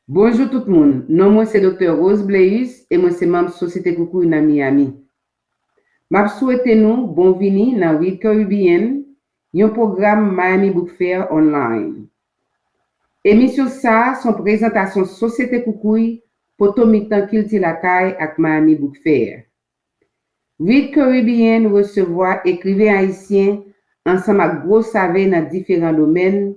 Bonjour tout le monde. Non, moi c'est Dr. Rose Blaise et moi c'est membre Société Coucou dans Miami. Je souhaite nous bienvenue dans Read Caribbean, un programme Miami Book Fair online. Émission ça, son présentation Société Coucou pour tout le temps qu'il la caille avec Miami Book Fair. Read Caribbean recevoir écrivains haïtiens ensemble avec gros savants dans différents domaines.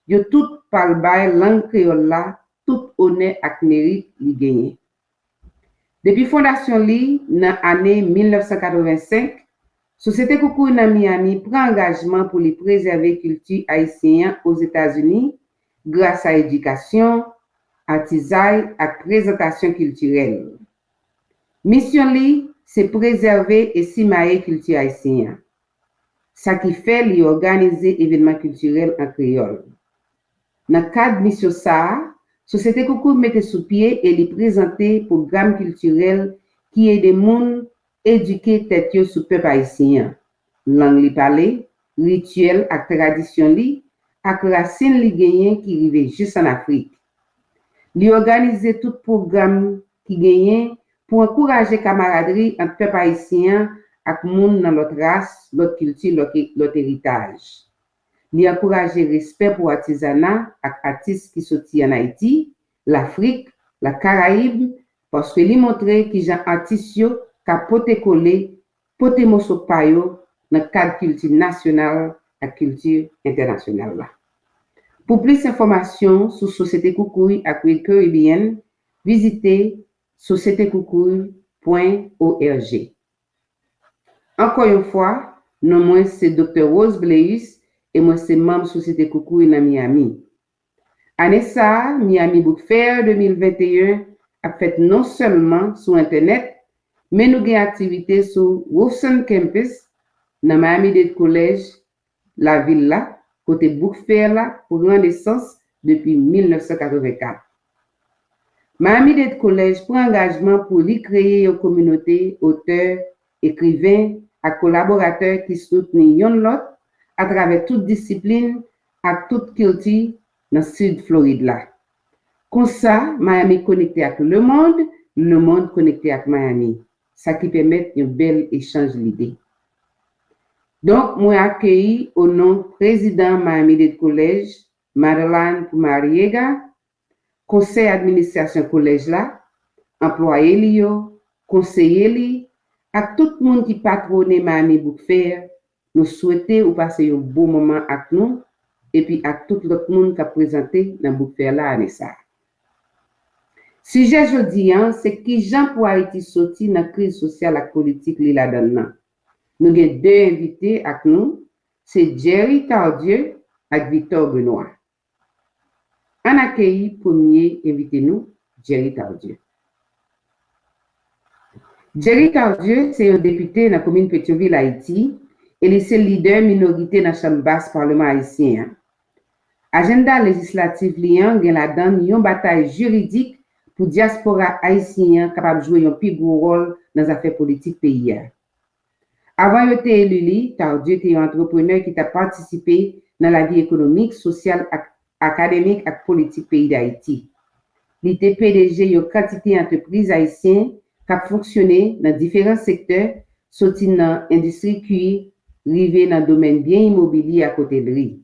Yo tout parle by langue créole là, tout honneur et mérite li gagné. Depuis fondation li dans l'année 1985, Société Coucou dans Miami prend engagement pour les préserver culture haïtienne aux États-Unis grâce à éducation, artisanat et présentation culturelle. Mission li c'est préserver et simayer culture haïtienne. Ça qui fait li organiser événements culturels en créole. Dans le cadre de mission ça, Société Coucou mettait sous pied et lui présentait programme culturel qui aide des gens éduquer tête sur peuple haïtien. Langue li parler, rituel et tradition li, ak racine li genyen qui rive juste en Afrique. Li organiser tout programme qui genyen pour encourager camaraderie entre peuple haïtien ak moun dans l'autre race, l'autre culture, l'autre héritage. Li encourager respect pour artisanat et artistes qui sorti en Haïti, l'Afrique, la Caraïbe, parce que li montre qui gens artistes yo ka pote coller, pote moso payo dans cadre culture nationale et culture internationale là. Pour plus d'informations sur Société Coucou et Read Caribbean, visitez sociétécoucou.org. Encore une fois, non moi c'est Dr. Rose Blaise et moi c'est membre Société Coucou dans Miami. Année ça, Miami Book Fair 2021 a fait non seulement sur internet, mais nous avons activité sur Wolfson Campus dans Miami-Dade College, la ville là, côté Book Fair là, pour rendre naissance depuis 1984. Miami-Dade College prend engagement pour y créer une communauté auteurs, écrivains et collaborateurs qui soutenent l'autre à travers toute discipline et toute culture dans le sud Floride là. Comme ça, Miami connecté avec le monde connecté avec Miami. Ça qui permet un bel échange d'idées. Donc, moi accueilli au nom président Miami-Dade College, Madeline Mariega, conseil administration collège là, employé lio, conseiller li, à tout le monde qui patronne Miami Book Fair, nous souhaitons passer un bon moment avec nous et puis à tout le monde qui a présenté dans Book Fair là année ça. Sujet jodi c'est qui Jean pour Haïti sorti dans la crise sociale et politique li la donne. Nous avons deux invités avec nous, c'est Jerry Tardieu et Victor Benoît. On accueille premier invité nous, Jerry Tardieu. Jerry Tardieu, c'est un député dans la commune Pétionville, Haïti, et c'est le leader minorité dans la chambre basse parlement haïtien. Agenda législatif liant gen la donne une bataille juridique pour diaspora haïtien capable de jouer un plus gros rôle dans les affaires politiques pays. Avant d'être élu, Tardieu était un entrepreneur qui a participé dans la vie économique, sociale, académique et politique pays d'Haïti. Il était PDG d'une quantité d'entreprises haïtiennes qui a fonctionné dans différents secteurs, sorti dans l'industrie cuir, rivé dans le domaine bien immobilier à côté de lui.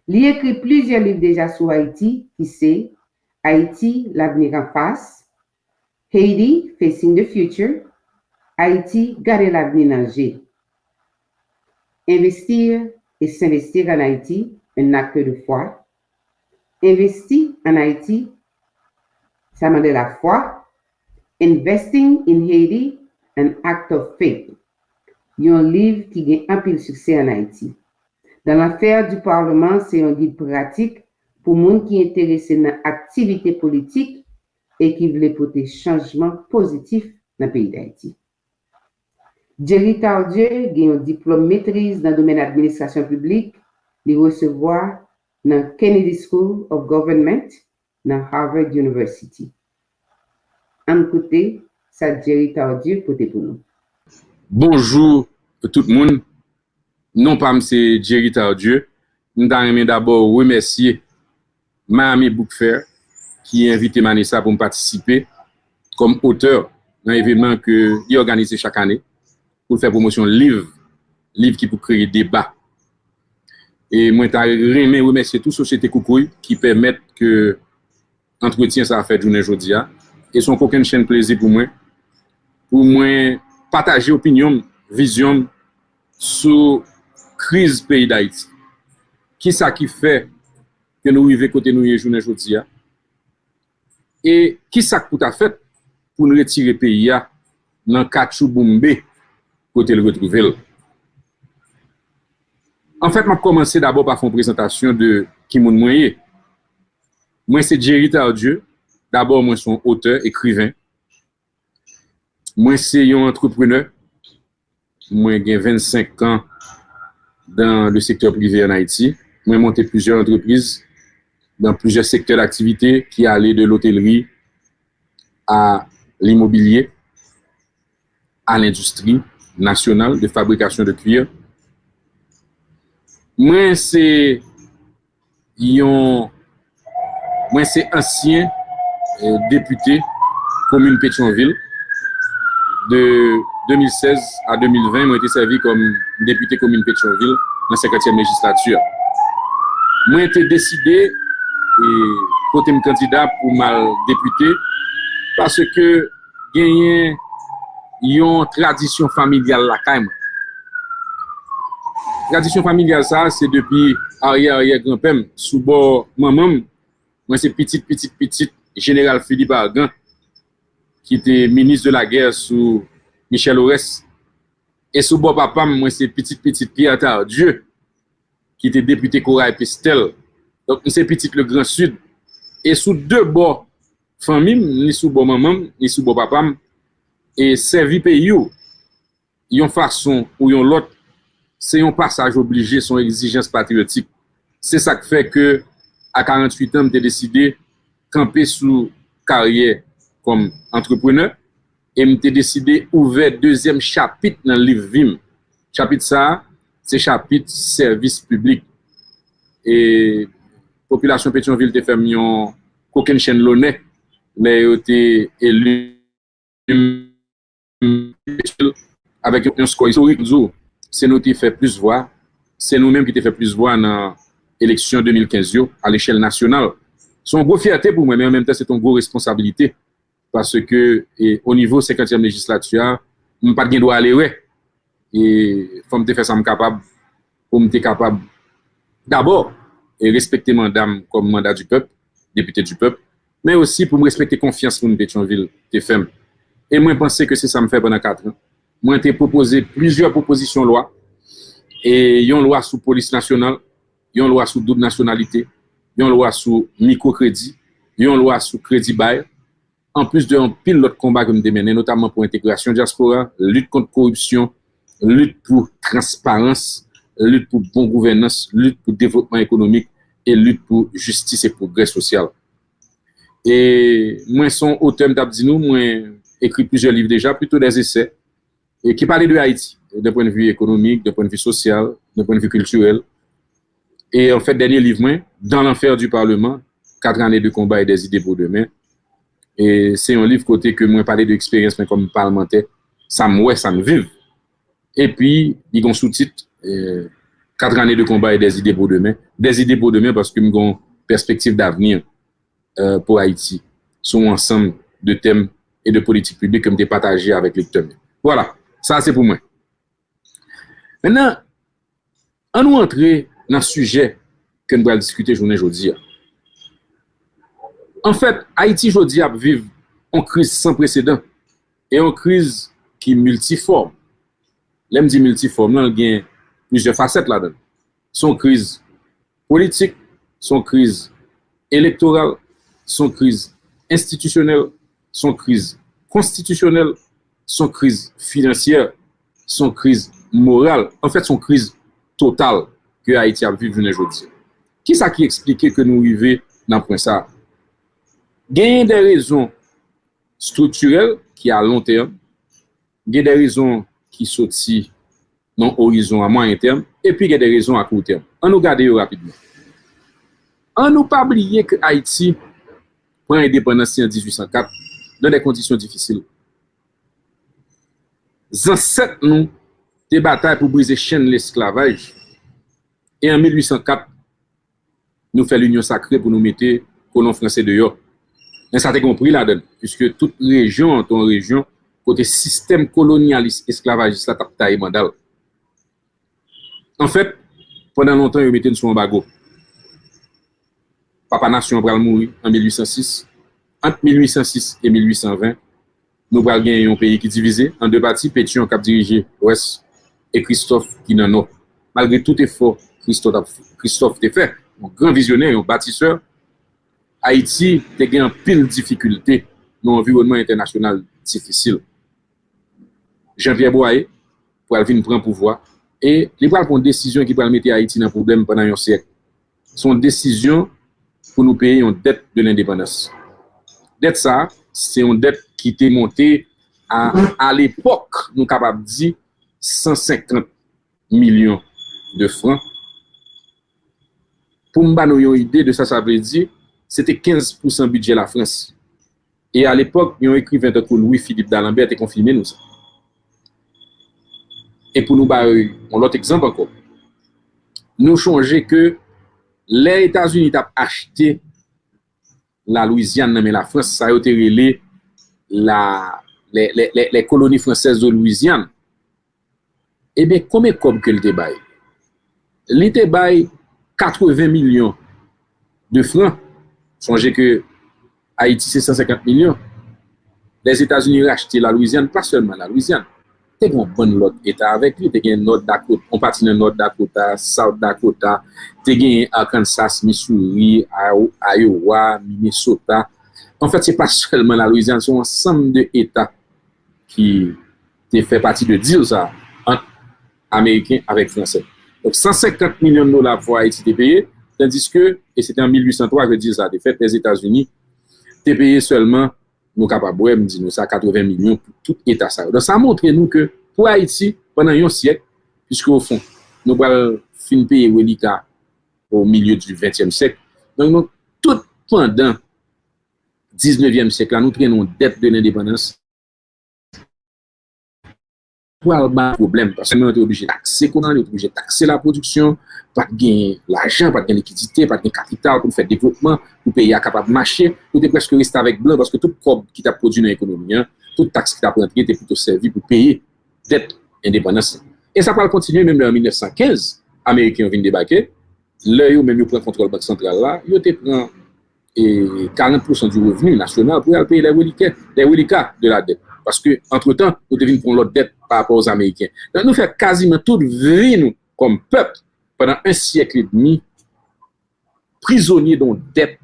Il a écrit plusieurs livres déjà sur Haïti, qui c'est Haïti, l'avenir en face, Haiti, Facing the Future, Haïti, garder l'avenir dans le G. Investir et s'investir en Haïti, un acte de foi. Investir en Haïti, ça demande la foi. Investing in Haiti, an act of faith. Il y a un livre qui a un peu de succès en Haïti. Dans l'affaire du Parlement, c'est un guide pratique pour les gens qui sont intéressés dans l'activité politique et qui veulent porter changement positif dans le pays d'Haïti. Jerry Tardieu a un diplôme maîtrise dans le domaine de l'administration publique, il recevoir dans Kennedy School of Government dans Harvard University. En côté, ça Jerry Tardieu pour nous. Bonjour tout le monde. Non pas c'est Jerry Tardieu. Nous t'aimerais d'abord remercier Miami Book Fair qui a invité Manessa pour me participer comme auteur dans un événement que il organisé chaque année pour faire promotion livre qui peut créer débat. Et moi, je remercie toute société Koukouy qui permettent que entretien ça a fait journée aujourd'hui. Et son aucune chaîne plaisir pour moi partager opinion, vision sur crise pays d'Haïti. Qui ça qui fait que nous arrivons côté nous journée aujourd'hui? Et qui ça pour ta fait pour nous retirer pays dans Kachou Boumbe côté le retrouver? En fait, je vais commencer d'abord par une présentation de qui moun mwen. Moi, c'est Jerry Tardieu. D'abord, moi, je suis auteur, écrivain. Moi, c'est un entrepreneur. Moi, j'ai 25 ans dans le secteur privé en Haïti. Moi, j'ai monté plusieurs entreprises dans plusieurs secteurs d'activité qui allaient de l'hôtellerie à l'immobilier, à l'industrie nationale de fabrication de cuir. Moi, c'est ancien député commune Pétionville. De 2016 à 2020, j'ai été servi comme député commune Pétionville dans la 50e législature. Moi, j'ai été décidé côté mon candidat pour mal député parce que il y a une tradition familiale la caille. Tradition familiale ça c'est depuis arrière grand-père sous bord maman. Moi c'est petite général Philippe Argan qui était ministre de la guerre sous Michel Aurès. Et sous bord papa moi c'est petite Pierre Tardieu qui était député Corail Pestel. Donc c'est petite le Grand Sud. Et sous deux bords famille, ni sous bord maman, ni sous bord papa et servi pays yon façon ou yon l'autre. C'est un passage obligé, son exigence patriotique. C'est ça qui fait que, à 48 ans, j'ai décidé de camper sous carrière comme entrepreneur et j'ai décidé d'ouvrir deuxième chapitre dans le livre VIM. Chapitre ça, c'est chapitre service public. Et la population Pétionville te fait aucune chaîne l'honneur, mais elle été élue avec un score historique. C'est nous qui fait plus voix, c'est nous-mêmes qui te fait plus voix dans l'élection 2015 à l'échelle nationale. C'est une grosse fierté pour moi, mais en même temps, c'est une grosse responsabilité. Parce que au niveau 50e législature, je n'ai pas de droit à aller. Et il faut me faire ça capable, pour me capable d'abord et respecter mandat comme mandat du peuple, député du peuple, mais aussi pour me respecter confiance pour une Pétionville, TFM. Et moi, je pense que c'est ça que je fais pendant 4 ans. Moi, j'ai proposé plusieurs propositions de loi. Et il y a une loi sous police nationale, il y a une loi sous double nationalité, il y a une loi sous microcrédit, il y a une loi sous crédit bail. En plus de un pile d'autres combats que nous menons, notamment pour l'intégration diaspora, lutte contre corruption, lutte pour transparence, lutte pour bonne gouvernance, lutte pour développement économique et lutte pour justice et progrès social. Et moi, son auteur d'Abdinou, moi, écrit plusieurs livres déjà, plutôt des essais. Et qui parlait de Haïti, d'un point de vue économique, d'un point de vue social, d'un point de vue culturel. Et en fait, dernier livre, Dans l'enfer du Parlement, 4 années de combat et des idées pour demain. Et c'est un livre côté que moi parler de l'expérience comme parlementaire, ça me vive. Et puis, il y a un sous-titre, 4 années de combat et des idées pour demain. Des idées pour demain parce que nous avons une perspective d'avenir pour Haïti. Sur un ensemble de thèmes et de politiques publiques que je partagé avec les lecteurs. Voilà. Ça, c'est pour moi. Maintenant, on nous entrer dans le sujet que nous allons discuter aujourd'hui. En fait, Haïti aujourd'hui vit une crise sans précédent et une crise qui est multiforme. L'aime dit multiforme, il y a plusieurs facettes là-dedans. Son crise politique, son crise électorale, son crise institutionnelle, son crise constitutionnelle, son crise financière, son crise morale, en fait son crise totale que Haïti a vécu aujourd'hui. Qui ça qui explique que nous arrivons dans le point ça? Il y a des raisons structurelles qui à long terme, il y a des raisons qui sortent dans l'horizon à moyen terme, et puis il y a des raisons à court terme. On nous regarde rapidement. On nous pas oublier que Haïti, prend indépendance en 1804 dans des conditions difficiles. Ancêtres nous des batailles pour briser chaîne l'esclavage. Et en 1804, nous faisons l'union sacrée pour nous mettre colons français dehors. Mais ça t'est compris là-dedans, puisque toute région, ton région, côté système colonialiste, esclavagiste, là, t'as mandal. En fait, pendant longtemps, ils mettaient sur embargo. Papa Nation pral mourir en 1806. Entre 1806 et 1820, nous pral gagner un pays qui est divisé en deux parties, Pétion qui a dirigé l'Ouest et Christophe qui n'en a. Malgré tout effort, Christophe t'a fait, un grand visionnaire, un bâtisseur, Haïti a gagné en pile difficulté dans un environnement international difficile. Jean-Pierre Boyer, pour venir prendre pouvoir, et il va prendre une décision qui va mettre Haïti dans un problème pendant un siècle. Son décision pour nous payer une dette de l'indépendance. Dette ça, c'est une dette qui était montée à l'époque, nous sommes capables de dire 150 millions de francs. Pour nous donner une idée de ça, ça veut dire c'était 15% budget de la France. Et à l'époque, il y a un écrivain de Louis-Philippe d'Alembert qui a confirmé nous ça. Et pour nous donner un autre exemple encore, nous changeons que les États-Unis ont acheté la Louisiane, mais la France, ça a été relé les colonies françaises de Louisiane. Eh bien, combien que le débat? Le débat 80 millions de francs. Songez que Haïti, c'est 150 millions. Les États-Unis ont acheté la Louisiane, pas seulement la Louisiane. T'es un bon lot État avec lui, t'es un Nord Dakota, on partit dans Nord Dakota, South Dakota, t'es un Arkansas, Missouri, Iowa, Minnesota. En fait, c'est pas seulement la Louisiane, c'est un ensemble d'États qui fait partie de deal ça entre Américains avec Français. Donc 150 millions de dollars pour Haïti t'es payé, tandis que, et c'était en 1803 que je dis ça, de fait, les États-Unis t'es payé seulement nous capables de dire ça 80 millions pour tout État ça. Donc ça montre nous que pour Haïti pendant un siècle, puisque au fond nous allons fin payer Welika au milieu du 20e siècle. Donc tout pendant 19e siècle là nous prenons dette de l'indépendance. Pour avoir un problème parce que nous sommes obligés de taxer comment, nous sommes obligés de taxer la production, pas de gagner l'argent, pas de gagner liquidité, pas de gagner capital pour faire développement, pour payer à capable de marcher, pour presque rester avec blanc parce que tout cob qui t'a produit dans l'économie, toute taxe qui t'a rentré était plutôt servi pour payer dette indépendance. Et ça va continuer même en 1915, Américains viennent débarquer, là ils même prend contrôle banque centrale là, ils te prend 40% du revenu national pour payer les reliquats de la dette. Parce que entre-temps, nous devons prendre l'autre dette par rapport aux Américains. Donc nous faisons quasiment toute vie nous comme peuple pendant un siècle et demi prisonniers d'une dette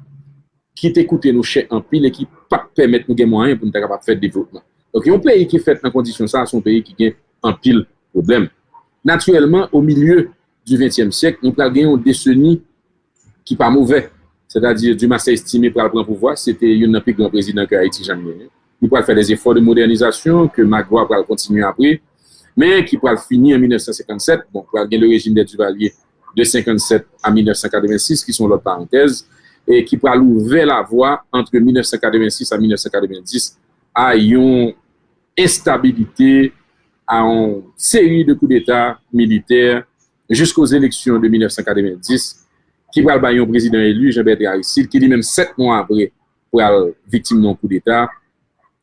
qui t'écoute nous chez un pile et qui ne permet pas de gagner moyen pour nous capable de faire développement. Donc un pays qui fait en condition ça, c'est un pays qui gagne un pile problème. Naturellement, au milieu du 20e siècle, nous avons une décennie qui n'est pas mauvaise. C'est-à-dire, Dumas s'est estimé pour prendre le pouvoir, c'était un des plus grands présidents que Haïti jamais eu. Il pourra faire des efforts de modernisation que Magua pourra continuer après, mais qui pourra finir en 1957, bon, pour gagner le régime des Duvalier de 57 à 1986, qui sont l'autre parenthèse, et qui pourra ouvrir la voie entre 1986 à 1990 à une instabilité, à une série de coups d'État militaires jusqu'aux élections de 1990, qui pourra avoir un président élu, Jean-Bertrand Aristide, qui dit même 7 mois après pour être victime d'un coup d'État.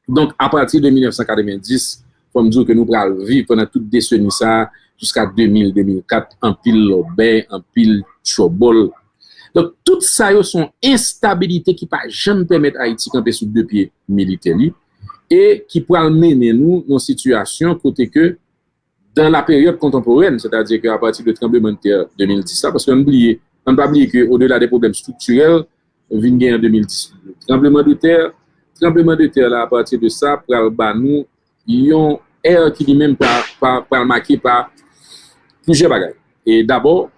Donc, à partir de 1990, comme dire que nous allons vivre pendant toute décennie ça, jusqu'à 2000-2004, en pile lobé, en pile chobol. Donc, tout ça, sont instabilités qui ne peuvent jamais permettre à Haïti de camper sous deux pieds militaires et qui pourraient mener nous dans une situation côté que dans la période contemporaine, c'est-à-dire qu'à partir du tremblement de terre 2010, parce qu'on oublie, on ne peut pas oublier qu'au-delà des problèmes structurels, vient gagner en 2010. Tremblement de terre là, à partir de ça, pour nous, il y a un air qui n'est même pas marqué par plusieurs bagages. Et d'abord,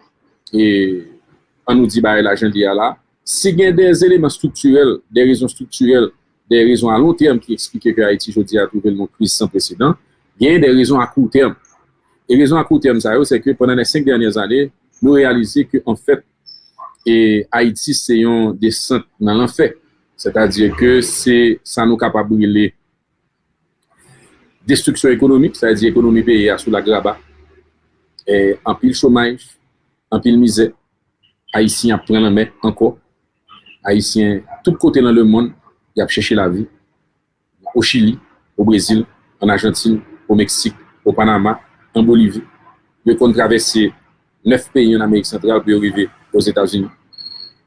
on nous dit, l'agent là, s'il y a des éléments structurels, des raisons structurelles, des raisons à long terme qui expliquent que Haïti, aujourd'hui, a trouvé le crise sans précédent, il y a des raisons à court terme. Et les raisons à court terme, c'est que pendant les 5 dernières années, nous réalisons qu'en fait, Haïti, c'est une descente dans l'enfer. c'est-à-dire que ça nous capable de les destruction économique, c'est-à-dire économie pays sous la graba, et en pile chômage, en pile misère, Haïtiens prennent la main encore, Haïtiens tout côté dans le monde, ils ont cherché la vie, au Chili, au Brésil, en Argentine, au Mexique, au Panama, en Bolivie. Ils ont traversé 9 pays en Amérique centrale pour arriver aux États-Unis.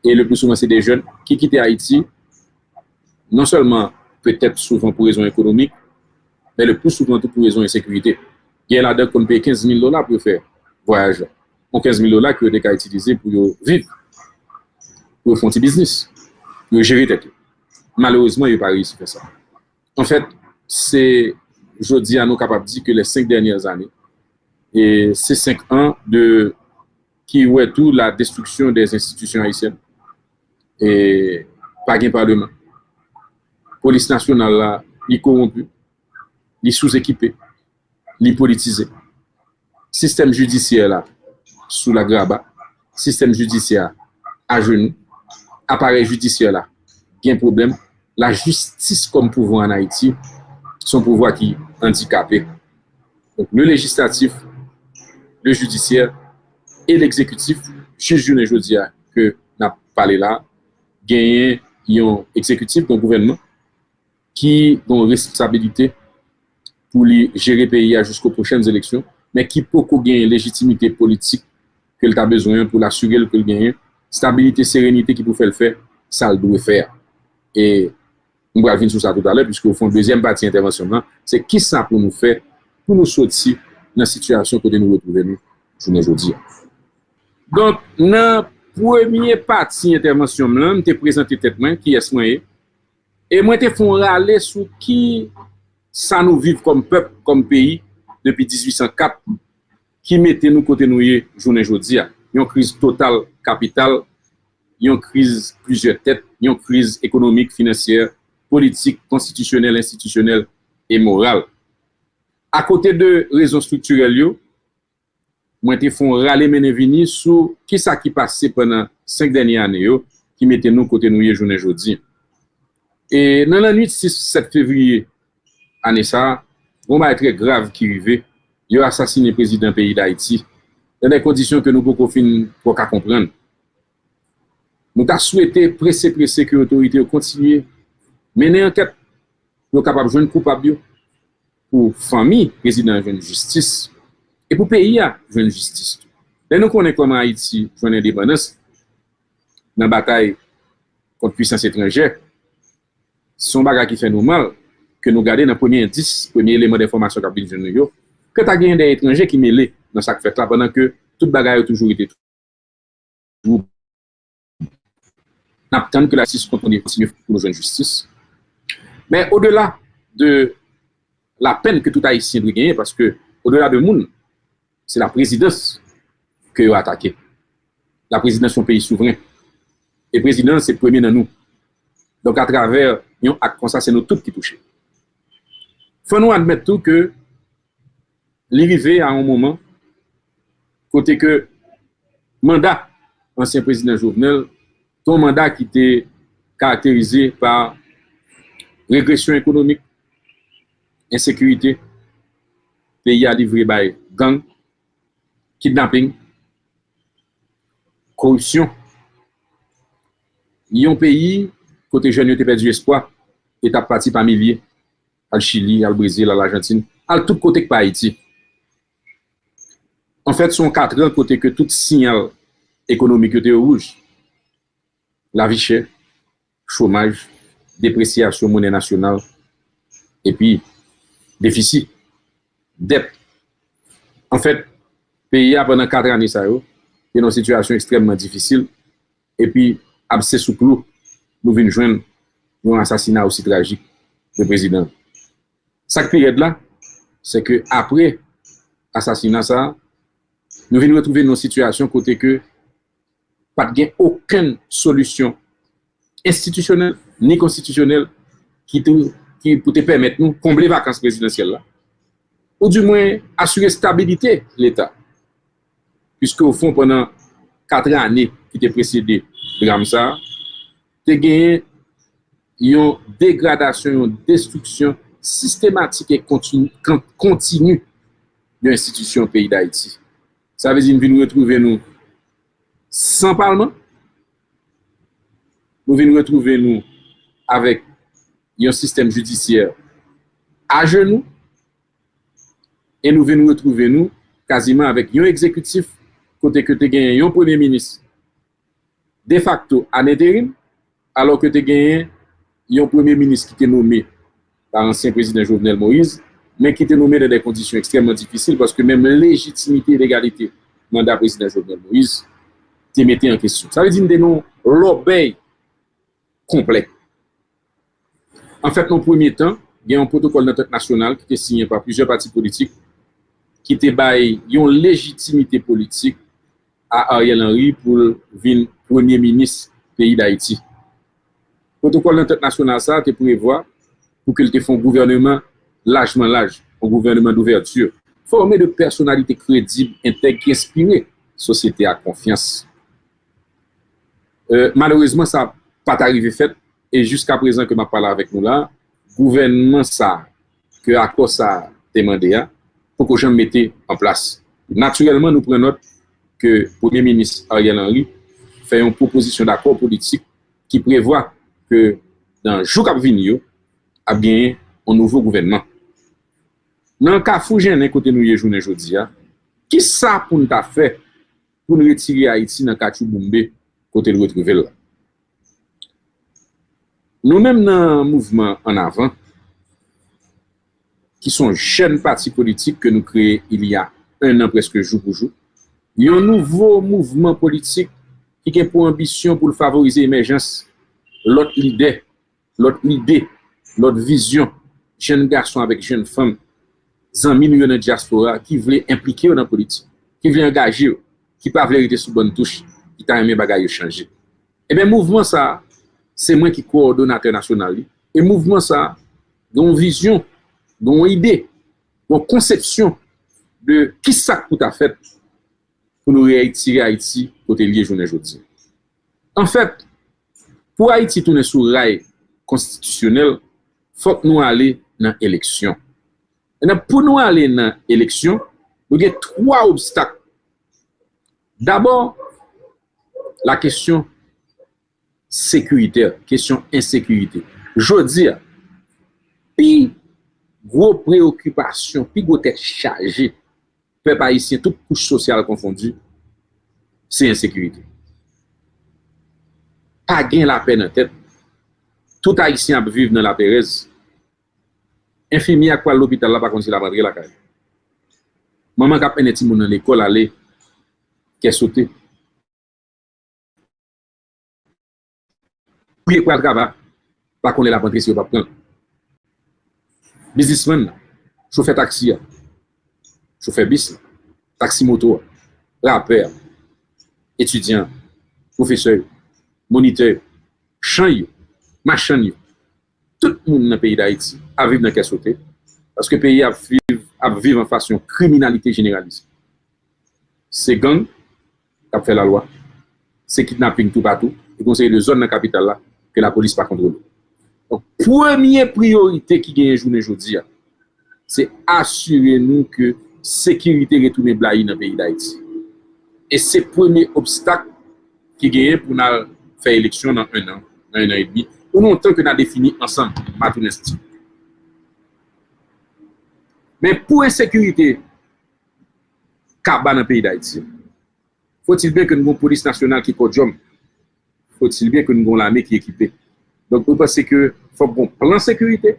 Et le plus souvent, c'est des jeunes qui quittent Haïti, non seulement peut-être souvent pour raison économique, mais le plus souvent pour raison d'insécurité. Il y a là-dedans qu'on paye $15,000 pour faire voyage. Donc $15,000 que vous avez utilisé pour vivre, pour faire un petit business, pour gérer tête. Malheureusement, il n'a pas réussi à faire ça. En fait, je dis à nous capables de dire que les 5 dernières années, et c'est 5 ans qui ouais tout la destruction des institutions haïtiennes. Et pas de parlement. Police nationale là, il corrompu, il sous-équipé, il politisé. Système judiciaire là, sous la graba, système judiciaire à genoux, appareil judiciaire là, il y a un problème. La justice comme pouvoir en Haïti, son pouvoir qui est handicapé. Donc le législatif, le judiciaire et l'exécutif, juge je dis que n'a parlé là, gagné un exécutif, un gouvernement qui a une responsabilité pour gérer le pays jusqu'aux prochaines élections, mais qui peut gagner une légitimité politique qu'il a besoin pour l'assurer qu'il gagne, stabilité, sérénité qui peut faire le faire, ça le doit faire. Et on va venir sur ça tout à l'heure, puisque au fond, deuxième partie intervention, c'est qui ça pour nous faire, pour nous sortir dans la situation que nous retrouvons aujourd'hui. Donc, dans la première partie intervention, je t'ai présenté tête moi, qui est moi, et moi, te font râler sur qui ça nous vit comme peuple, comme pays, depuis 1804, qui mettait nous côté nous journée aujourd'hui. Il y a une crise totale capitale, il y a une crise plusieurs têtes, il y a une crise économique, financière, politique, constitutionnelle, institutionnelle et morale. À côté de raisons structurelles, moi te font râler menevini sur qui ça qui passait pendant 5 dernières années qui mettait nous côté nous journée aujourd'hui. Et dans la nuit 6-7 février année ça, on va être très grave qui arrivait, il a assassiné le président du pays d'Haïti dans des conditions que nous pouvons pour comprendre. Nous avons souhaité presser que l'autorité continue mener enquête pour capable de jouer coupable pour famille président de justice et pour pays à jouer justice. Et nous connaissons comment Haïti joue l'indépendance dans la bataille contre puissance étrangère. Son bagage qui fait nous mal que nous gardons dans le premier indice, premier élément d'information qu'a besoin de nous, que tu as gagné des étrangers qui mêlent dans cette fête là pendant que toute bagage a toujours été tout. N'attend que la justice continue pour nous jouer justice. Mais au-delà de la peine que tout Haïtien doit gagner, parce que au-delà de monde, c'est la présidence que vous attaquez. La présidence est un pays souverain. Et la présidence, c'est le premier dans nous. Donc, à travers un acte comme ça, c'est nous tous qui touchons. Il faut nous admettre tout que l'arrivée à un moment, côté que mandat, ancien président Jovenel, ton mandat qui était caractérisé par régression économique, insécurité, pays à livrer par gang, kidnapping, corruption. Il y a un pays, côté jeunes, qui a perdu espoir, et a parti par milliers, au Chili, au Brésil, à l'Argentine, à tout côté que par Haïti. En fait, sont 4 ans côté que tout signal économique était rouge. La vie chère, chômage, dépréciation monnaie nationale, et puis déficit, dette. En fait, le pays a pendant 4 années, ça est dans une situation extrêmement difficile, et puis, abcès sous clou, nous venons joindre un assassinat aussi tragique du président. Cette période-là, c'est que après l'assassinat, ça, nous venons retrouver une situation côté que pas de aucune solution institutionnelle ni constitutionnelle qui peut te permettre de combler les vacances présidentielles là, ou du moins assurer stabilité de l'État. Puisque au fond, pendant 4 années qui étaient précédées de Ramsa, tu as gagné une dégradation, une destruction systématique et continue de l'institution au pays d'Haïti. Ça veut dire que nous retrouver nous sans parlement, nous venons retrouver nous avec un système judiciaire à genoux, et nous venons retrouver nous quasiment avec un exécutif, côté que tu gagnes un premier ministre de facto en intérim, alors que tu gagnes un premier ministre qui est nommé par l'ancien président Jovenel Moïse, mais qui est nommé dans des conditions extrêmement difficiles, parce que même légitimité et légalité mandat président Jovenel Moïse te mettait en question. Ça veut dire que nous l'obéi complet. En fait, dans le premier temps, il y a un protocole d'entente nationale qui était signé par plusieurs partis politiques qui était bail une légitimité politique à Ariel Henry pour venir premier ministre du pays d'Haïti. Le protocole d'entente nationale, ça, te prévoit pour qu'il te fasse un gouvernement largement large, un gouvernement d'ouverture, formé de personnalités crédibles, intègres, qui inspirent société à confiance. Malheureusement, ça n'a pas arrivé fait, et jusqu'à présent que je parle avec nous là, gouvernement ça, que à quoi ça demandé, pour que je mette en place. Naturellement, nous prenons note que le Premier ministre Ariel Henry fait une proposition d'accord politique qui prévoit que dans le jour qui vient, il y a bien un nouveau gouvernement. Dans le cas où j'ai côté nous journée aujourd'hui, qui ça pour nous faire pour nous retirer Haïti dans le cas Boumbe côté de retrouver là. Nous-mêmes dans le mouvement en avant, qui sont jeunes partis politiques que nous créons il y a un an presque jour pour jour, il y a un nouveau mouvement politique qui a pour ambition pour favoriser l'émergence, l'autre idée, l'autre vision, jeunes garçons avec jeunes femmes, amis de la diaspora qui voulaient impliquer dans la politique, qui voulaient engager, qui ne peuvent pas rester sous bonne touche, qui t'a aimé bagaille changer. Et bien, mouvement ça, c'est moi qui coordonnateur national. Et mouvement ça, une vision, une idée, une conception de qui ça coûte à faire pour nous retirer Haïti côté lié journée aujourd'hui. En fait, pour Haïti tourner sur rail constitutionnel, il faut que nous allions dans l'élection. Et pour nous aller dans l'élection, nous avons 3 obstacles. D'abord, la question sécuritaire, question insécurité. Je dis, puis gros préoccupation, puis gros tête chargée, peuple haïtien, toute couche sociale confondue, c'est insécurité. Pas gain la peine en tête. Tout haïtien vivre dans la Pérez. Infirmier à quoi l'hôpital là, par contre, il a rentré la caille. Maman qui a peine dans l'école, aller, qui est sauté. Puis quoi le travail, pas qu'on est la rentrée si on va prendre. Businessman, chauffeur taxi, chauffeur bis, taxi moto, rappeur, étudiant, professeur, moniteur, champ, machin, tout le monde dans le pays d'Haïti a vivre dans le sauté parce que le pays a vivre en façon criminalité généralisée. C'est gang qui a fait la loi, c'est kidnapping tout partout, et conseil de zone dans la capitale là que la police pas contrôle. Donc, première priorité qui gagne journée aujourd'hui, c'est assurer nous que sécurité retourne blaye dans le pays d'Haïti. Et c'est le premier obstacle qui gagne pour nous faire élection dans un an et demi, ou longtemps que nous avons défini ensemble, mais pour l'insécurité, dans le pays d'Haïti, faut-il bien que nous ayons une police nationale qui est job, faut-il bien que nous ayons l'armée qui est équipée. Donc, nous pensons qu'il faut un plan de sécurité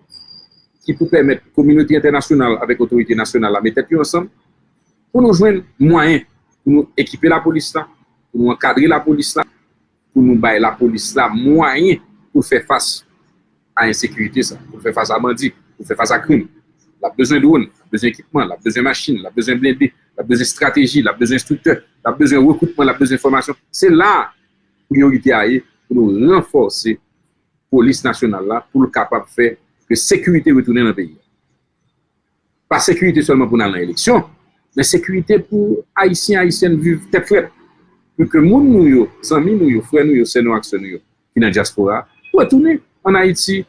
qui peut permettre la communauté internationale avec l'autorité nationale à mettre ensemble pour nous joindre moyens, pour nous équiper la police là, pour nous encadrer la police là, pour nous bailler la police là, moyens pour faire face à l'insécurité, pour faire face à bandits, pour faire face à crime. Il a besoin de drones, il a besoin d'équipement, il a besoin de machines, il a besoin de blindés, il a besoin de stratégie, il a besoin d'instructeurs, il a besoin de recrutement, il a besoin d'information. C'est là priorité à y pour nous renforcer la police nationale là, pour le capable de faire que la sécurité retourne dans le pays. Pas sécurité seulement pour aller dans l'élection, mais sécurité pour Haïtiens, Haïtiennes vivre tête frette. Pour que les gens, les amis, les frères, les sœurs, qui sont dans la diaspora, retourner en Haïti,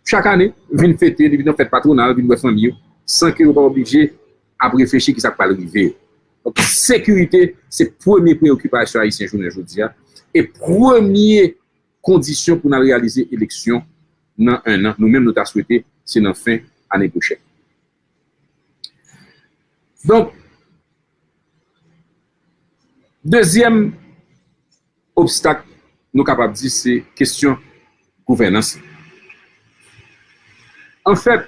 chaque année, viennent fêter, viennent fête patronale, viennent voir famille, sans qu'ils soient pas obligés à réfléchir qui ça va arriver. Donc, sécurité, c'est première préoccupation haïtienne journée aujourd'hui. Et première condition pour nous réaliser l'élection dans un an. Nous-mêmes, nous avons souhaité, c'est dans fin année prochaine. Donc, deuxième obstacle, nous sommes capables de dire, c'est question gouvernance. En fait,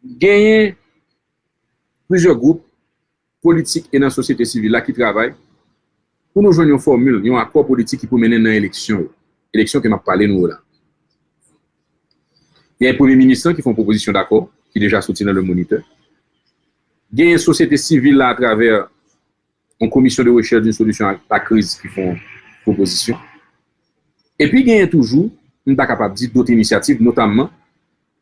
gagner plusieurs groupes politiques et dans la société civile là qui travaillent pour nous joindre une formule, un accord politique qui peut mener dans l'élection. L'élection que m'a parlé nous là. Il y a un premier ministre qui fait une proposition d'accord, qui est déjà sorti dans le moniteur. Il y a une société civile là à travers une commission de recherche d'une solution à la crise qui font proposition. Et puis il y a toujours, nous sommes capables de dire d'autres initiatives, notamment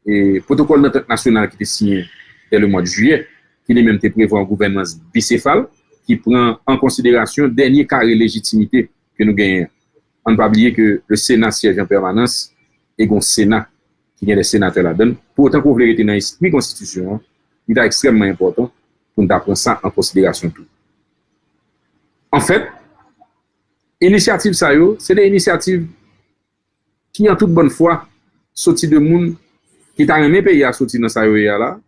le protocole national qui était signé dès le mois de juillet, qui est même prévoit une gouvernance bicéphale, qui prend en considération le dernier carré de légitimité que nous gagnons. On ne peut pas oublier que le Sénat siège en permanence et un Sénat qui a des sénateurs là-dedans. Pour autant qu'on veut rester dans l'esprit de la Constitution, il est extrêmement important pour nous prendre ça en considération tout. En fait, l'initiative ça, c'est des initiatives qui, en toute bonne foi, sortent de monde qui t'a même pays à sortir dans ça là,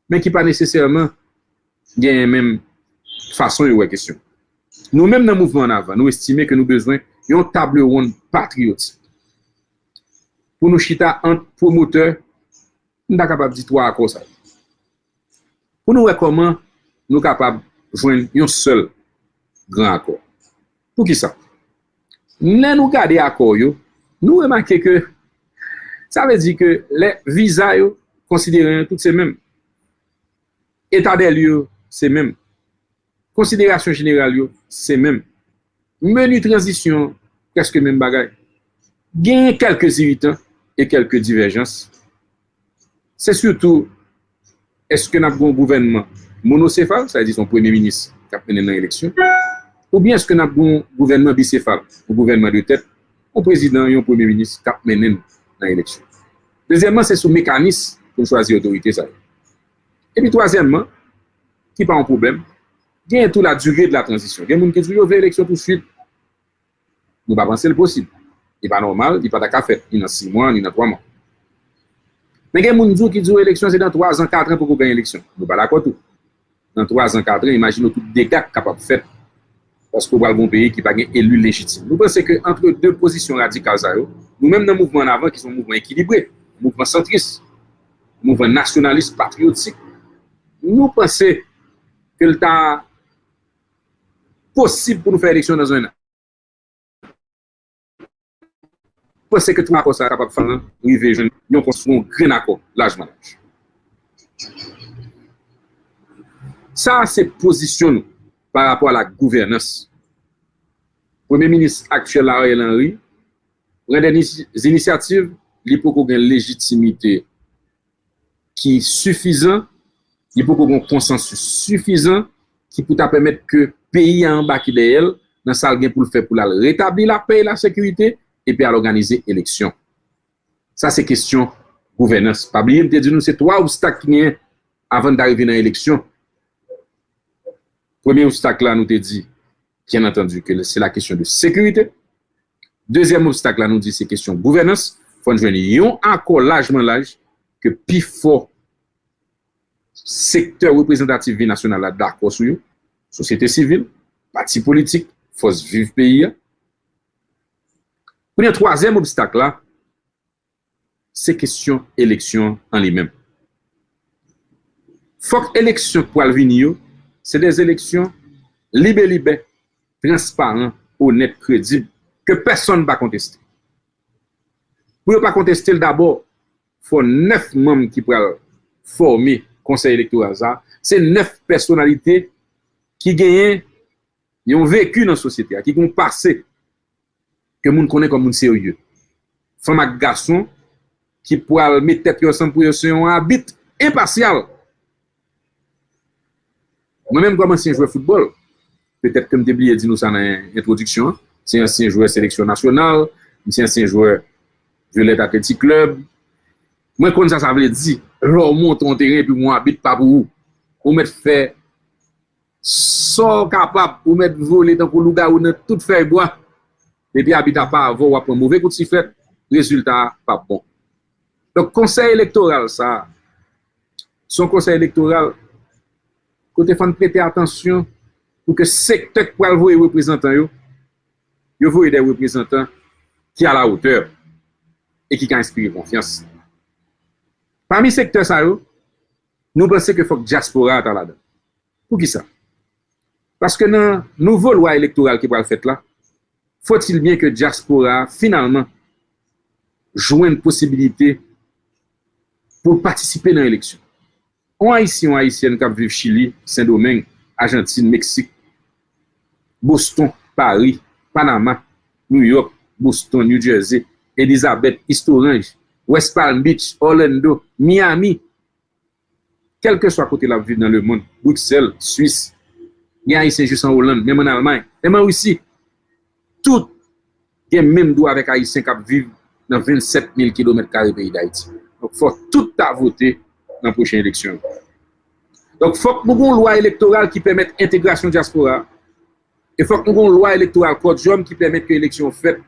mais qui pas nécessairement gagne même façon de question. Nous-mêmes dans le mouvement en avant, nous estimons que nous avons besoin d'une table ronde patriotique. Pour nous chita entre promoteurs, nous sommes capables de dire trois accords ça. Pour nous voir comment nous sommes capables de joindre un seul grand accord. Pour qui ça? Nous regardons l'accord, nous remarquons que ça veut dire que les visas considérés tous ces mêmes. État des lieux, c'est même. Considération générale, c'est même. Menu transition, presque même bagaille. Gain quelques irritants et quelques divergences. C'est surtout, est-ce que nous avons un gouvernement monocéphale, c'est-à-dire son premier ministre qui a mené dans l'élection, ou bien est-ce que nous avons un gouvernement bicéphale, un gouvernement de tête, un président et un premier ministre qui a mené dans l'élection. Deuxièmement, c'est ce mécanisme pour choisir l'autorité. Et puis troisièmement, qui pas un problème, il y a toute la durée de la transition. Il y a des gens qui disent, veut l'élection tout de suite. Nous ne pas penser le possible. Il n'est pas normal, il n'est pas d'accord fait. Il y a 6 mois, il y a 3 mois. Mais il y a des gens qui disent, l'élection c'est dans 3 ans, 4 ans pour gagner l'élection. Nous ne pas d'accord tout. Dans 3 ans, 4 ans, imaginez tous les dégâts capables de faire. Parce qu'on voit un pays qui n'a pas élu légitime. Nous pensons qu'entre deux positions radicales, nous-mêmes dans le mouvement en avant, qui sont un mouvement équilibré, un mouvement centriste, un mouvement nationaliste, patriotique, nous pensons que le temps possible pour nous faire élection dans un an. Nous pensons que tout accord ça capable de faire arriver, nous construisons un grand accord, largement. Ça, c'est position par rapport à la gouvernance. Le Premier ministre actuel, Ariel Henry, prend des initiatives, il faut qu'on ait une légitimité qui est suffisante, il faut qu'on ait un consensus suffisant qui peut permettre que le pays en bas qui est dans la salle pour le faire pour rétablir la paix et la sécurité et puis à organiser l'élection. Ça, c'est question gouvernance. Pas oublier de dire nous, c'est 3 obstacles qui sont avant d'arriver dans l'élection. Premier obstacle là, nous te dit, bien entendu, que c'est la question de sécurité. Deuxième obstacle là, nous dit, c'est question de gouvernance. Il faut nous joindre un accord largement large que plus fort secteur représentatif national là d'accord sur eux, société civile, parti politique, force vive pays. Pour le troisième obstacle là, c'est question élection en lui-même. Faut que l'élection pour venir, c'est des élections libres, transparentes, honnêtes, crédibles, que personne ne va contester. Pour ne pas contester, d'abord, il faut 9 membres qui pourraient former le conseil électoral. C'est 9 personnalités qui gagnent, qui ont vécu dans la société, qui ont passé, que nous connaissons comme un sérieux. Femmes et garçons qui pourraient mettre tête ensemble pour un habit impartial. Moi-même, comme ancien joueur de football, peut-être que je me oublié de dire nous ça dans l'introduction, c'est ancien joueur de sélection nationale, c'est ancien joueur Violet Athletic Club. Moi, quand ça veut dire, l'on monte en terrain puis moi habite pas pour vous. Ou mettre fait sans capable ou mettre voler dans le lugar où tout fait bois. Et puis habite pas avant ou après mauvais coup de sifflet, résultat pas bon. Donc conseil électoral ça, son conseil électoral côté faut prêter attention pour que secteur pour le voir représentants yo voyez des représentants qui à la hauteur et qui inspirent confiance. Parmi secteurs ça nous pensons que faut que diaspora dans là-dedans. Pour qui ça? Parce que dans nouveau loi électorale qui va le faire là, faut-il bien que diaspora finalement joue une possibilité pour participer dans l'élection. On haïtien, haïtienne qui vivent Chili, Saint-Domingue, Argentine, Mexique, Boston, Paris, Panama, New York, Boston, New Jersey, Elizabeth, East Orange, West Palm Beach, Orlando, Miami, quel que soit côté la vie dans le monde, Bruxelles, Suisse, il y a haïtien juste en Hollande, même en Allemagne, même en Russie, tout est même droit avec haïtien qui vivent dans 27 000 km² pays d'Haïti. Donc, il faut tout à voter dans la prochaine élection. Donc, il faut que nous ayons une loi électorale qui permette l'intégration diaspora. Il faut que nous ayons une loi électorale code jaune qui permette que l'élection faite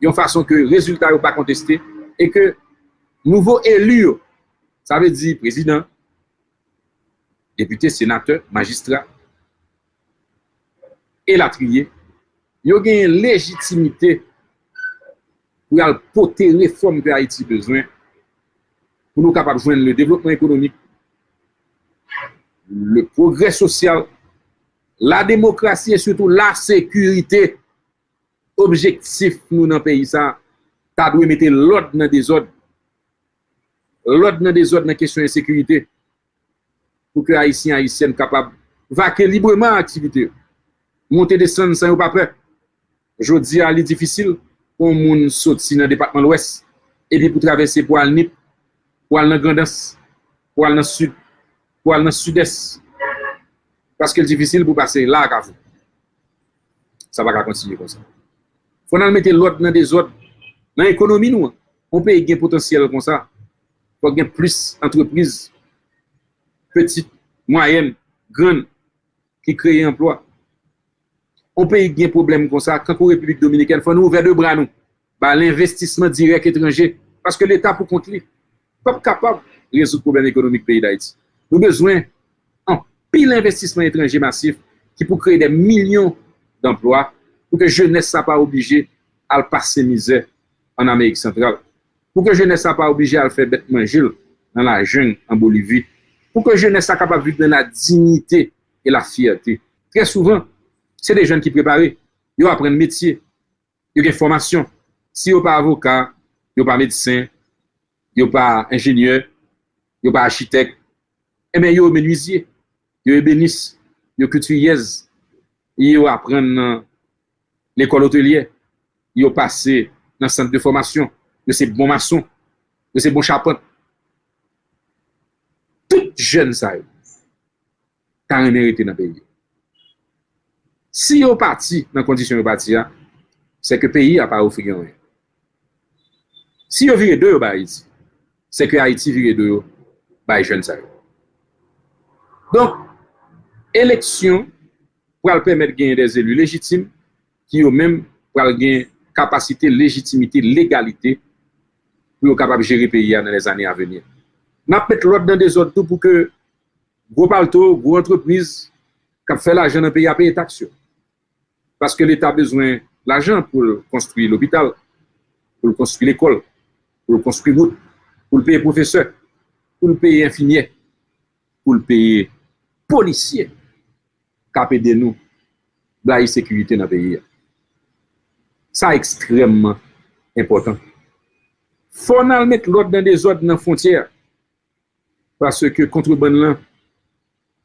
de façon que le résultat n'est pas contesté et que nouveau élu, ça veut dire président, député, sénateur, magistrat et la trier, il y a une légitimité pour porter les réformes que Haïti a besoin pour nous capables de joindre le développement économique, le progrès social, la démocratie et surtout la sécurité. Objectif nous dans le pays, ça, tu dois mettre l'ordre dans des ordres. L'ordre dans des ordres dans la question de sécurité pour que les Haïtiens et Haïtiennes capables de vaquer librement à l'activité. Monter descendre sans pas peur. Je dis à c'est difficile pour un monde sortir dans le département de l'Ouest et puis pour traverser pour aller Nip, pour aller dans Grandance, pour aller dans le sud, pour aller dans le sud-est. Parce que c'est difficile pour passer là à vous. Ça va pas continuer comme ça. Il faut mettre l'ordre dans des ordres. Dans l'économie, nous, on peut gagner potentiel comme ça. Il faut gagner plus d'entreprises, petites, moyennes, grandes, qui créent emploi. On peut gagner problème comme ça. Quand la République dominicaine, il faut nous ouvrir deux bras, nous. Bah, l'investissement direct étranger. Parce que l'État, pour compte, n'est pas capable de résoudre le problème économique du pays d'Haïti. Nous avons besoin d'un pile investissement étranger massif qui peut créer des millions d'emplois pour que jeunesse ne soit pas obligée à passer misère en Amérique centrale. Pour que jeunesse ne soit pas obligée à faire bête manger dans la jungle en Bolivie. Pour que jeunesse soit capable de vivre dans la dignité et la fierté. Très souvent, c'est des jeunes qui préparent. Ils apprennent métier. Ils ont une formation. Si ils n'ont pas avocat, ils n'ont pas médecin, ils n'ont pas ingénieur, ils n'ont pas architecte, eh bien, ils sont menuisiers, ils sont ébénistes, ils sont couturiers, ils apprennent l'école hôtelière, ils ont passé dans le centre de formation, de ces bons maçons, de ces bons charpentiers. Tout jeune, ça, t'as un mérité dans le pays. Si ils sont partis dans les conditions de parti, c'est que le pays n'a pas offert rien. Si ils virent deux, Haïti, c'est que Haïti vire deux, les jeunes, ça. Donc, élection pour permettre de gagner des élus légitimes qui ont même pour gagner capacité, légitimité, légalité pour être capable de gérer le pays dans les années à venir. Nous mettons l'ordre dans des ordres pour que gros palto, gros entreprise qui fait l'argent dans le pays à payer taxes. Parce que l'État a besoin d'argent pour construire l'hôpital, pour construire l'école, pour construire route, pour payer professeur, pour payer infirmier, pour payer policier qui aide nous dans la sécurité dans le pays. Ça est extrêmement important. Il faut mettre l'ordre dans des ordres dans les frontières. Parce que contrebande là,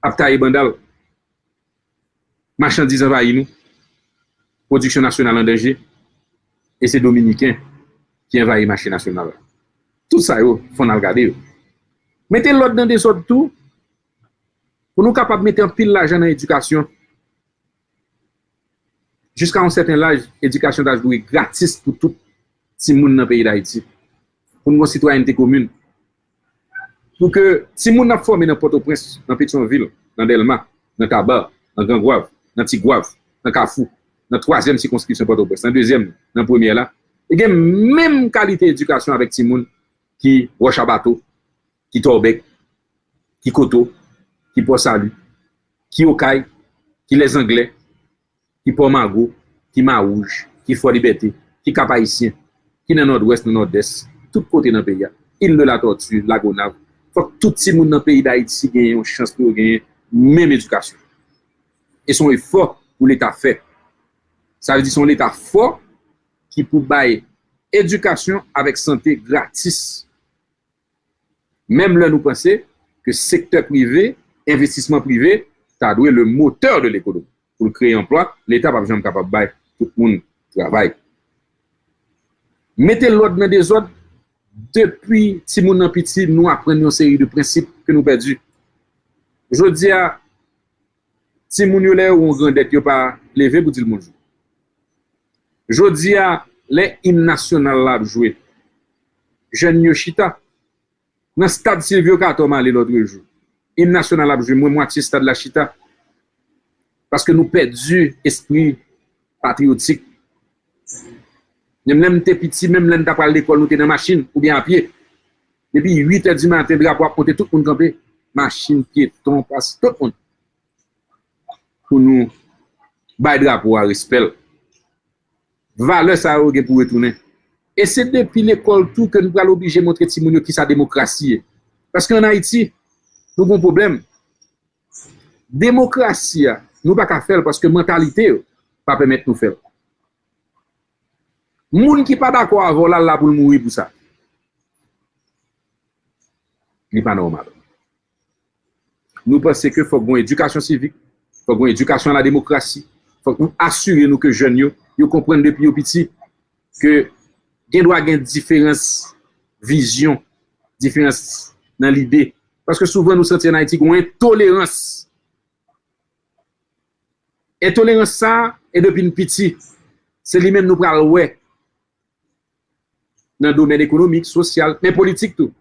aptaï bandal, marchandises envahissent nous, production nationale en danger, et c'est Dominicains qui envahissent le marché national. Tout ça, il faut nous regarder. Mettez l'ordre dans des ordres tout, pour nous capables de mettre en pile l'argent dans l'éducation. Jusqu'à un certain âge, l'éducation doit être gratis pour toute ti moun dans pays d'Haïti. Pour nous citoyenneté commune. Pour que si moun n'a formé dans Port-au-Prince, dans Pétionville, dans Delma, dans Tabar, dans Grand-Gouave, dans Tigouave, dans Kafou, dans troisième circonscription Port-au-Prince, dans deuxième, dans première là, il y a même qualité d'éducation avec ti moun qui roche à bateau, qui Torbec, qui Koto, qui Port Salut, qui Okaï, qui les Anglais, qui Port Margot, qui Marouge, qui Fort Liberté, qui Cap Haïtien, qui dans nord-ouest, dans nord-est, tout côté dans le pays, île de la Tortue, la Gonave. Faut que tout le monde dans le pays d'Haïti gagne une chance pour gagner même éducation. Et son effort pour l'État fait. Ça veut dire son l'État fort qui peut bailler éducation avec santé gratis. Même là, nous pensons que secteur privé, investissement privé, ça doit être le moteur de l'économie. Pour créer un emploi, l'État n'est pas jamais capable de bailler tout le monde travail. Mettez l'ordre dans des ordres. Depuis si moun nan petit, nous apprenons une série de principes que nous perdus. Je dis à si moun yo lè ou on grandette yo pas levé pour dire bonjour. Je dis à les hymnes national là jouer. Jeune yo chita. Dans stade Silvio Katom allé l'autre jour. Hymne national là jouer moi moitié stade la chita. Parce que nous perdu esprit patriotique. Même t'es petit, même là t'as pas l'école, nous t'es dans machine ou bien à pied. Depuis 8h du matin, drapeau a compté tout le monde campé. Machine, piéton, passe, tout le monde. Pour nous, bail drapeau à respect. Valeur ça a pour retourner. Et c'est depuis l'école tout que nous allons obliger de montrer Timounio qui sa démocratie. Parce qu'en Haïti, nous avons un problème. Démocratie, nous ne pouvons pas faire parce que mentalité ne pas permettre de nous faire. Moun qui pas d'accord avec là pour mourir pour ça. n'est pas normal. Nous pensons qu'il faut une éducation civique, il faut une éducation à la démocratie, il faut nous assurer nous que jeunes yo comprennent depuis au petit que il doit y avoir différentes visions, différentes dans l'idée. Parce que souvent nous sentons en Haïti une intolérance. Intolérance ça, et depuis une petit, c'est lui-même nous parlons ouais dans le domaine économique, social, mais politique tout.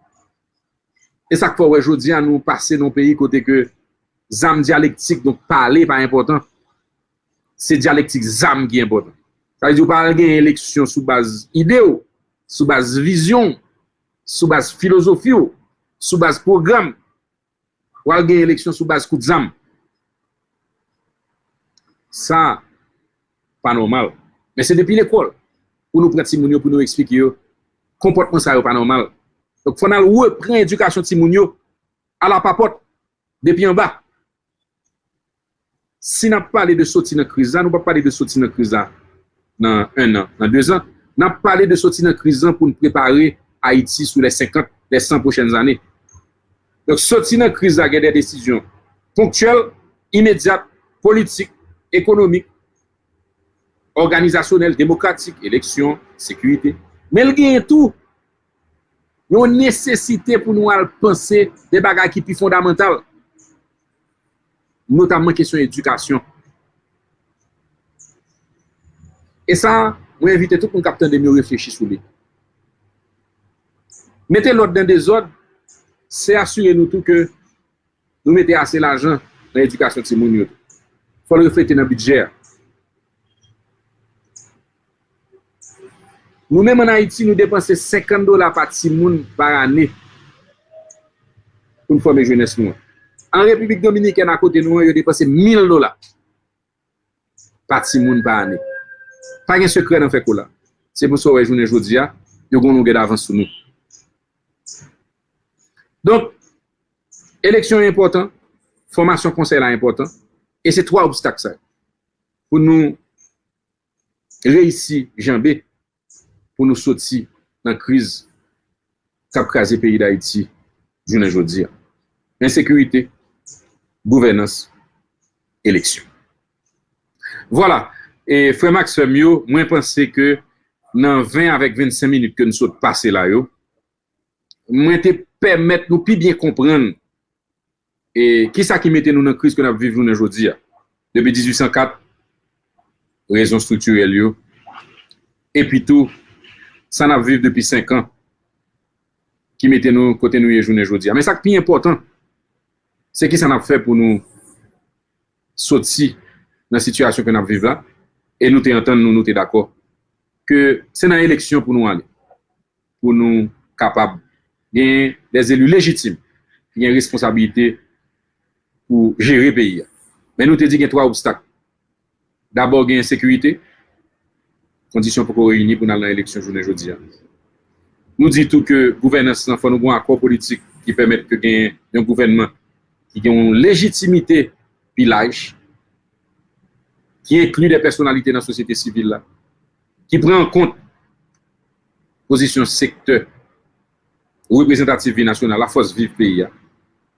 Et ça qu'il faut aujourd'hui à nous passer dans le pays côté que zam dialectique, donc parler pas important. C'est dialectique zam qui est important. Ça veut dire qu'on parle d'une élection sous base idéo, sous base vision, sous base philosophie, sous base programme. Ou une élection sous base coup de zam. Ça, pas normal. Mais c'est depuis l'école pour nous prendre pour nous expliquer comportement ça pas normal. Donc faut nous reprendre l'éducation Timounio à la papote depuis en bas. Si n'a parlé de sortir dans crise, nous pas parler de sortir dans crise dans 1 an, dans 2 ans, n'a parlé de sortir dans crise pour nous préparer Haïti sur les 50, les 100 prochaines années. Donc sortir dans crise il y a des décisions ponctuelles, immédiates, politiques, économiques, organisationnelles, démocratiques, élections, sécurité. Mais il y a tout. Il y a une nécessité pour nous penser des bagages qui sont fondamentales. Notamment question d'éducation. Et ça, je invite tout le capitaine de mieux réfléchir sur lui. Mettez l'ordre dans des ordres, c'est assurer nous tout que nous mettons assez l'argent dans l'éducation de Timounio. Il faut le refléter dans le budget. Nous-mêmes en Haïti, nous dépensons $50 par Timoun par année pour nous former jeunesse. En République Dominicaine, à côté de nous, nous dépensons $1000 par Timoun par année. Pas de secret dans fait là. C'est pour ça que je vous dis, nous avons une d'avance sur nous. Donc, élection est importante, formation conseil est important, et c'est 3 obstacles ça. Pour nous réussir, jamber, pour nous sortir dans la crise qui a crasé le pays d'Haïti, je ne dis. Insécurité, gouvernance, élection. Voilà. Et frère Max Femio, moi je pense que dans 20 avec 25 minutes que nous sommes passés là, moi te permettre nous plus bien comprendre et qui ça qui mettait nous dans la crise que nous vivons aujourd'hui. Depuis 1804, raison structurelle, et puis tout, ça n'a vécu depuis 5 ans, qui mettait nous côté nous et journée aujourd'hui. Mais ça qui est important, c'est que ça n'a fait pour nous sortir dans la situation que nous vivons là, et nous t'entendons, nous t'es d'accord, que c'est dans l'élection pour nous aller, pour nous capables de des élus légitimes, qui ont une responsabilité pour gérer le pays. Mais nous te dit qu'il y a 3 obstacles. D'abord, il y a insécurité, conditions pour qu'on réunisse pour aller dans l'élection journée aujourd'hui. Nous dit tout que gouvernance, il faut nous avoir un accord politique qui permet que y ait un gouvernement qui a une légitimité village, qui inclut des personnalités dans la société civile là, qui prend en compte position secteur représentative nationale, la force vive pays.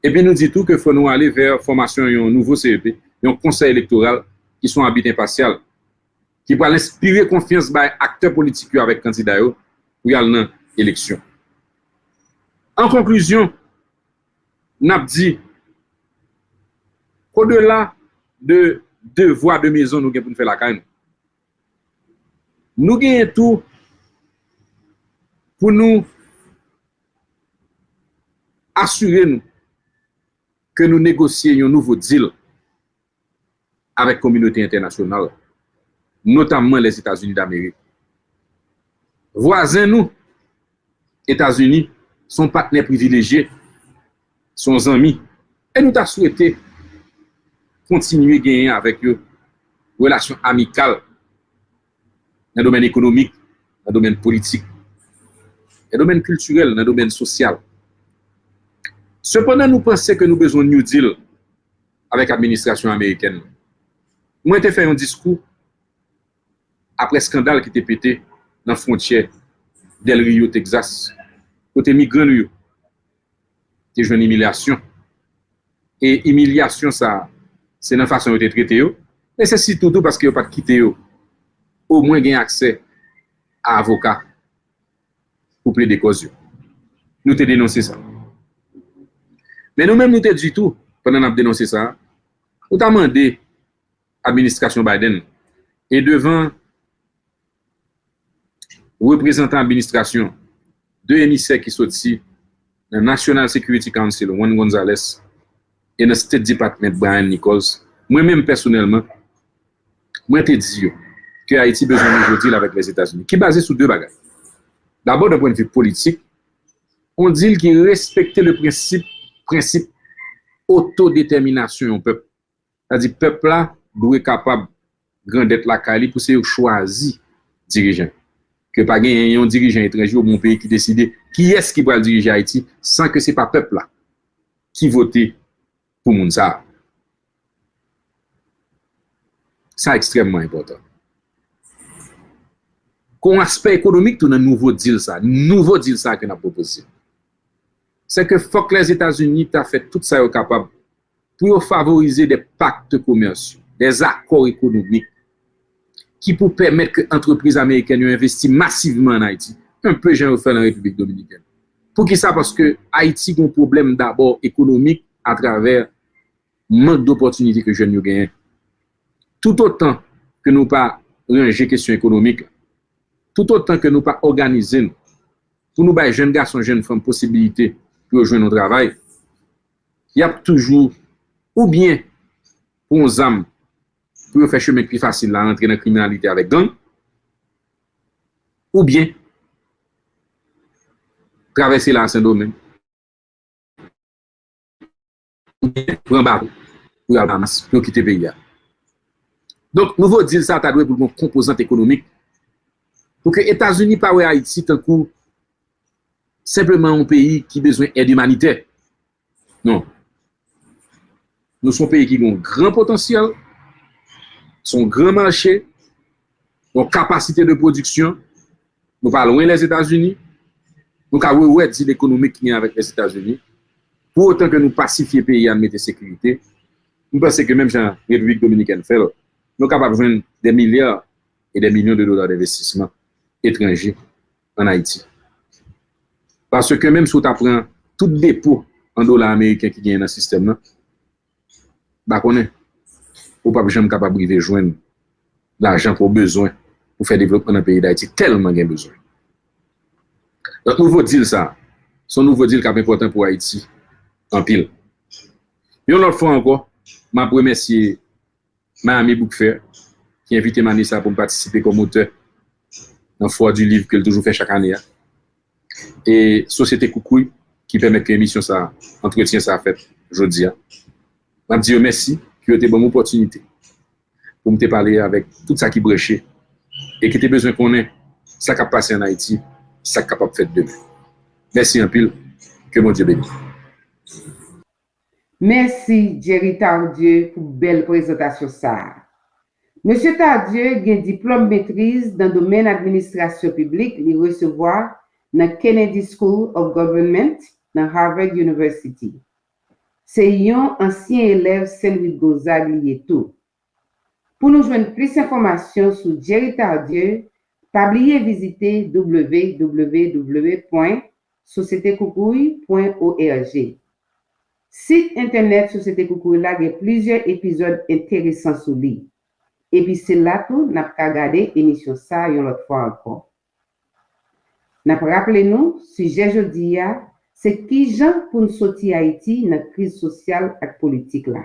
Et puis nous dit tout que faut nous aller vers formation d'un nouveau CEP, un conseil électoral qui sont habit impartial, qui va inspirer confiance par acteurs politiques avec candidats pour y aller dans l'élection. En conclusion, nous avons dit qu'au-delà de devoirs de maison nous avons pour faire la caille, nous avons tout pour nous assurer nous que nous négocions un nouveau deal avec la communauté internationale, notamment les États-Unis d'Amérique. Voisins nous, États-Unis, sont partenaires privilégiés, sont amis, et nous avons souhaité continuer à gagner avec eux relations amicales dans le domaine économique, dans le domaine politique, dans le domaine culturel, dans le domaine social. Cependant, nous pensons que nous avons besoin de New Deal avec l'administration américaine. Moi, j'ai fait un discours après le scandale qui était pété dans la frontière d'El Rio, Texas, côté migrants, qui joué une humiliation. Et humiliation, ça, c'est la façon dont ils traité. Mais c'est surtout parce qu'ils n'ont pas quitté. Au moins, ils ont accès à un avocat pour plaider cause. Nous t'ai dénoncé ça. Mais nous-mêmes, nous t'ai dit tout, pendant qu'on a dénoncé ça, nous t'avons demandé à l'administration Biden et devant représentant de l'administration, 2 émissaires qui sont ici, le National Security Council, Juan Gonzalez, et le State Department, Brian Nichols, moi-même personnellement, moi t'ai dit que Haïti a besoin d'un deal avec les États-Unis, qui est basé sur 2 bagages. D'abord, d'un point de vue politique, on dit qu'il respecte le principe autodétermination au peuple. C'est-à-dire que le peuple là doit être capable de grandir la Cali pour choisir dirigeant. Que pas gagner un dirigeant étranger au bon pays qui décide qui est-ce qui va diriger Haïti sans que ce n'est pas le peuple là qui vote pour moun ça. C'est extrêmement important. Qu'on aspect économique tout un nouveau deal ça que nous avons proposé. C'est que faut que les États-Unis t'a fait tout ça capable pour favoriser des pactes commerciaux, des accords économiques qui pour permettre que l'entreprise américaine investisse massivement en Haïti, un peu j'ai fait dans la République dominicaine. Pour qui ça? Parce que Haïti a un problème d'abord économique à travers manque d'opportunités que jeunes gagnent. Tout autant que nous pas ranger question économique, tout autant que nous pas organiser pour nous les jeunes garçons, jeunes femmes possibilité pour rejoindre notre travail, il y a toujours ou bien pour nos âmes pour faire chemin plus facile à entrer dans la criminalité avec gang, ou bien traverser l'ancien domaine, ou bien prendre bateau pour aller pour quitter le pays. Donc, nous voulons dire ça, tu as pour une composante économique, pour que les États-Unis pas ouais Haïti tant que simplement un pays qui a besoin d'aide humanitaire. Non. Nous sommes un pays qui a un grand potentiel, son grand marché, une capacité de production. Nous pas loin des États-Unis. Nous avons dit l'économie qui est avec les États-Unis. Pour autant que nous pacifions le pays en mettre sécurité, nous pensons que même si la République dominicaine fait, nous sommes capables de joindre des milliards et des millions de dollars d'investissement étrangers en Haïti. Parce que même si tu apprends tout dépôt en dollars américains qui gagnent dans le système, bah on est pas jamais capable de joindre l'argent pour besoin pour faire développer dans le pays d'Haïti tellement il y a besoin. Notre nouveau deal, ça, son nouveau deal qui est important pour Haïti, en pile. Et une autre fois encore, je remercie Miami Book Fair, qui a invité Manissa pour participer comme auteur dans le foire du livre qu'elle toujours fait chaque année. Et Société Koukouy, qui permet que l'émission, ça, entretien, ça a fait aujourd'hui. Je dis merci, qui a été une bonne opportunité pour me parler avec tout ça qui bréchait et qui était besoin qu'on ait ça qui a passé en Haïti, ça qui est capable de faire demain. Merci un pile, que mon Dieu bénisse. Merci, Jerry Tardieu, pour belle présentation ça. Monsieur Tardieu a un diplôme maîtrise dans le domaine administration publique, il recevoir dans Kennedy School of Government dans Harvard University. C'est un ancien élève Saint-Louis Gonzague lié tout. Pour nous joindre plus d'informations sur Jerry Tardieu, pas oublier visiter www.sociétékoukouy.org. Site internet Société Koukouy là, il y a plusieurs épisodes intéressants sur lui. Et puis c'est là tout, n'a pas regardé l'émission ça une autre fois encore. N'a pas rappelé nous, sujet jeudi c'est qui gens pour nous sortir Haïti dans la crise sociale et politique là.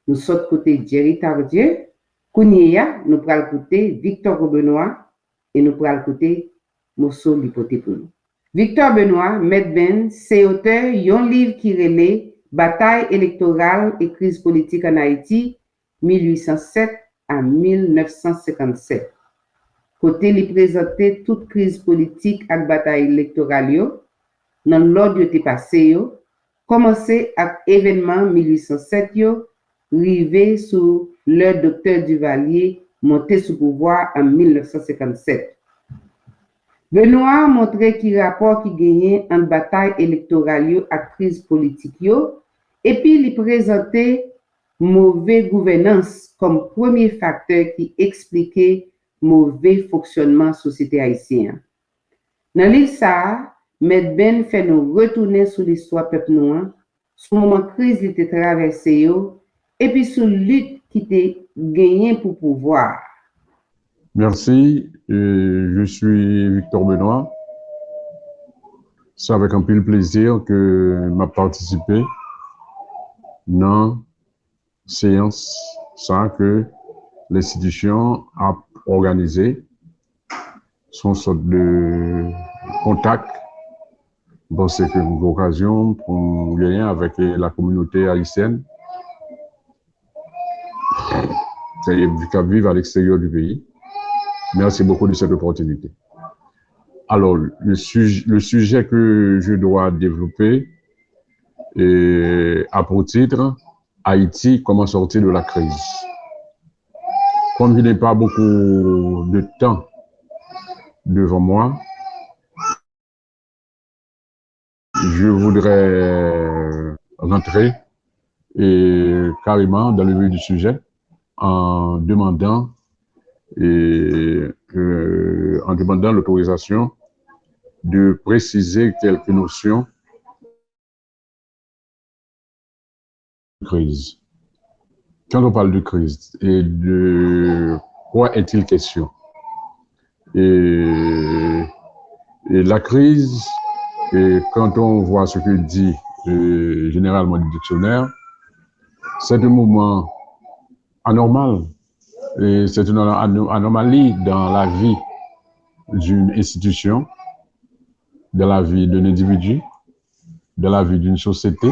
Nous sommes côté Jerry Tardieu, Kounia, nous pral côté Victor Benoît et nous pral côté Mosso Lipoté pour nous. Victor Benoît, Maître Ben, c'est auteur d'un livre qui relaie Bataille électorale et crise politique en Haïti, 1807 à 1957. Côté il présentait toute crise politique et bataille électorale dans l'ordre qui passé, commencé avec événement 1807 arrivé sous le docteur Duvalier monté sous pouvoir en 1957. Benoît montrait qu'il rapport qui gagnait en bataille électorale et crise politique et puis il présentait mauvaise gouvernance comme premier facteur qui expliquait mauvais fonctionnement de la société haïtienne. Dans le livre ça, Maître Ben fait nous retourner sur l'histoire peuple noir, sur le moment de crise qui était traversé et puis sur la lutte qui était gagnée pour pouvoir. Merci, je suis Victor Benoît. C'est avec un peu de plaisir que je participé dans séance ça que l'institution a organisé son sorte de contact. Bon, c'est une occasion pour gagner avec la communauté haïtienne qui vivent à l'extérieur du pays. Merci beaucoup de cette opportunité. Alors, le sujet que je dois développer a pour titre Haïti, comment sortir de la crise. Comme il n'y a pas beaucoup de temps devant moi, je voudrais rentrer carrément dans le vif du sujet en demandant l'autorisation de préciser quelques notions de crise. Quand on parle de crise et de quoi est-il question? Et la crise, quand on voit ce que dit généralement le dictionnaire, c'est un mouvement anormal. Et c'est une anomalie dans la vie d'une institution, dans la vie d'un individu, dans la vie d'une société,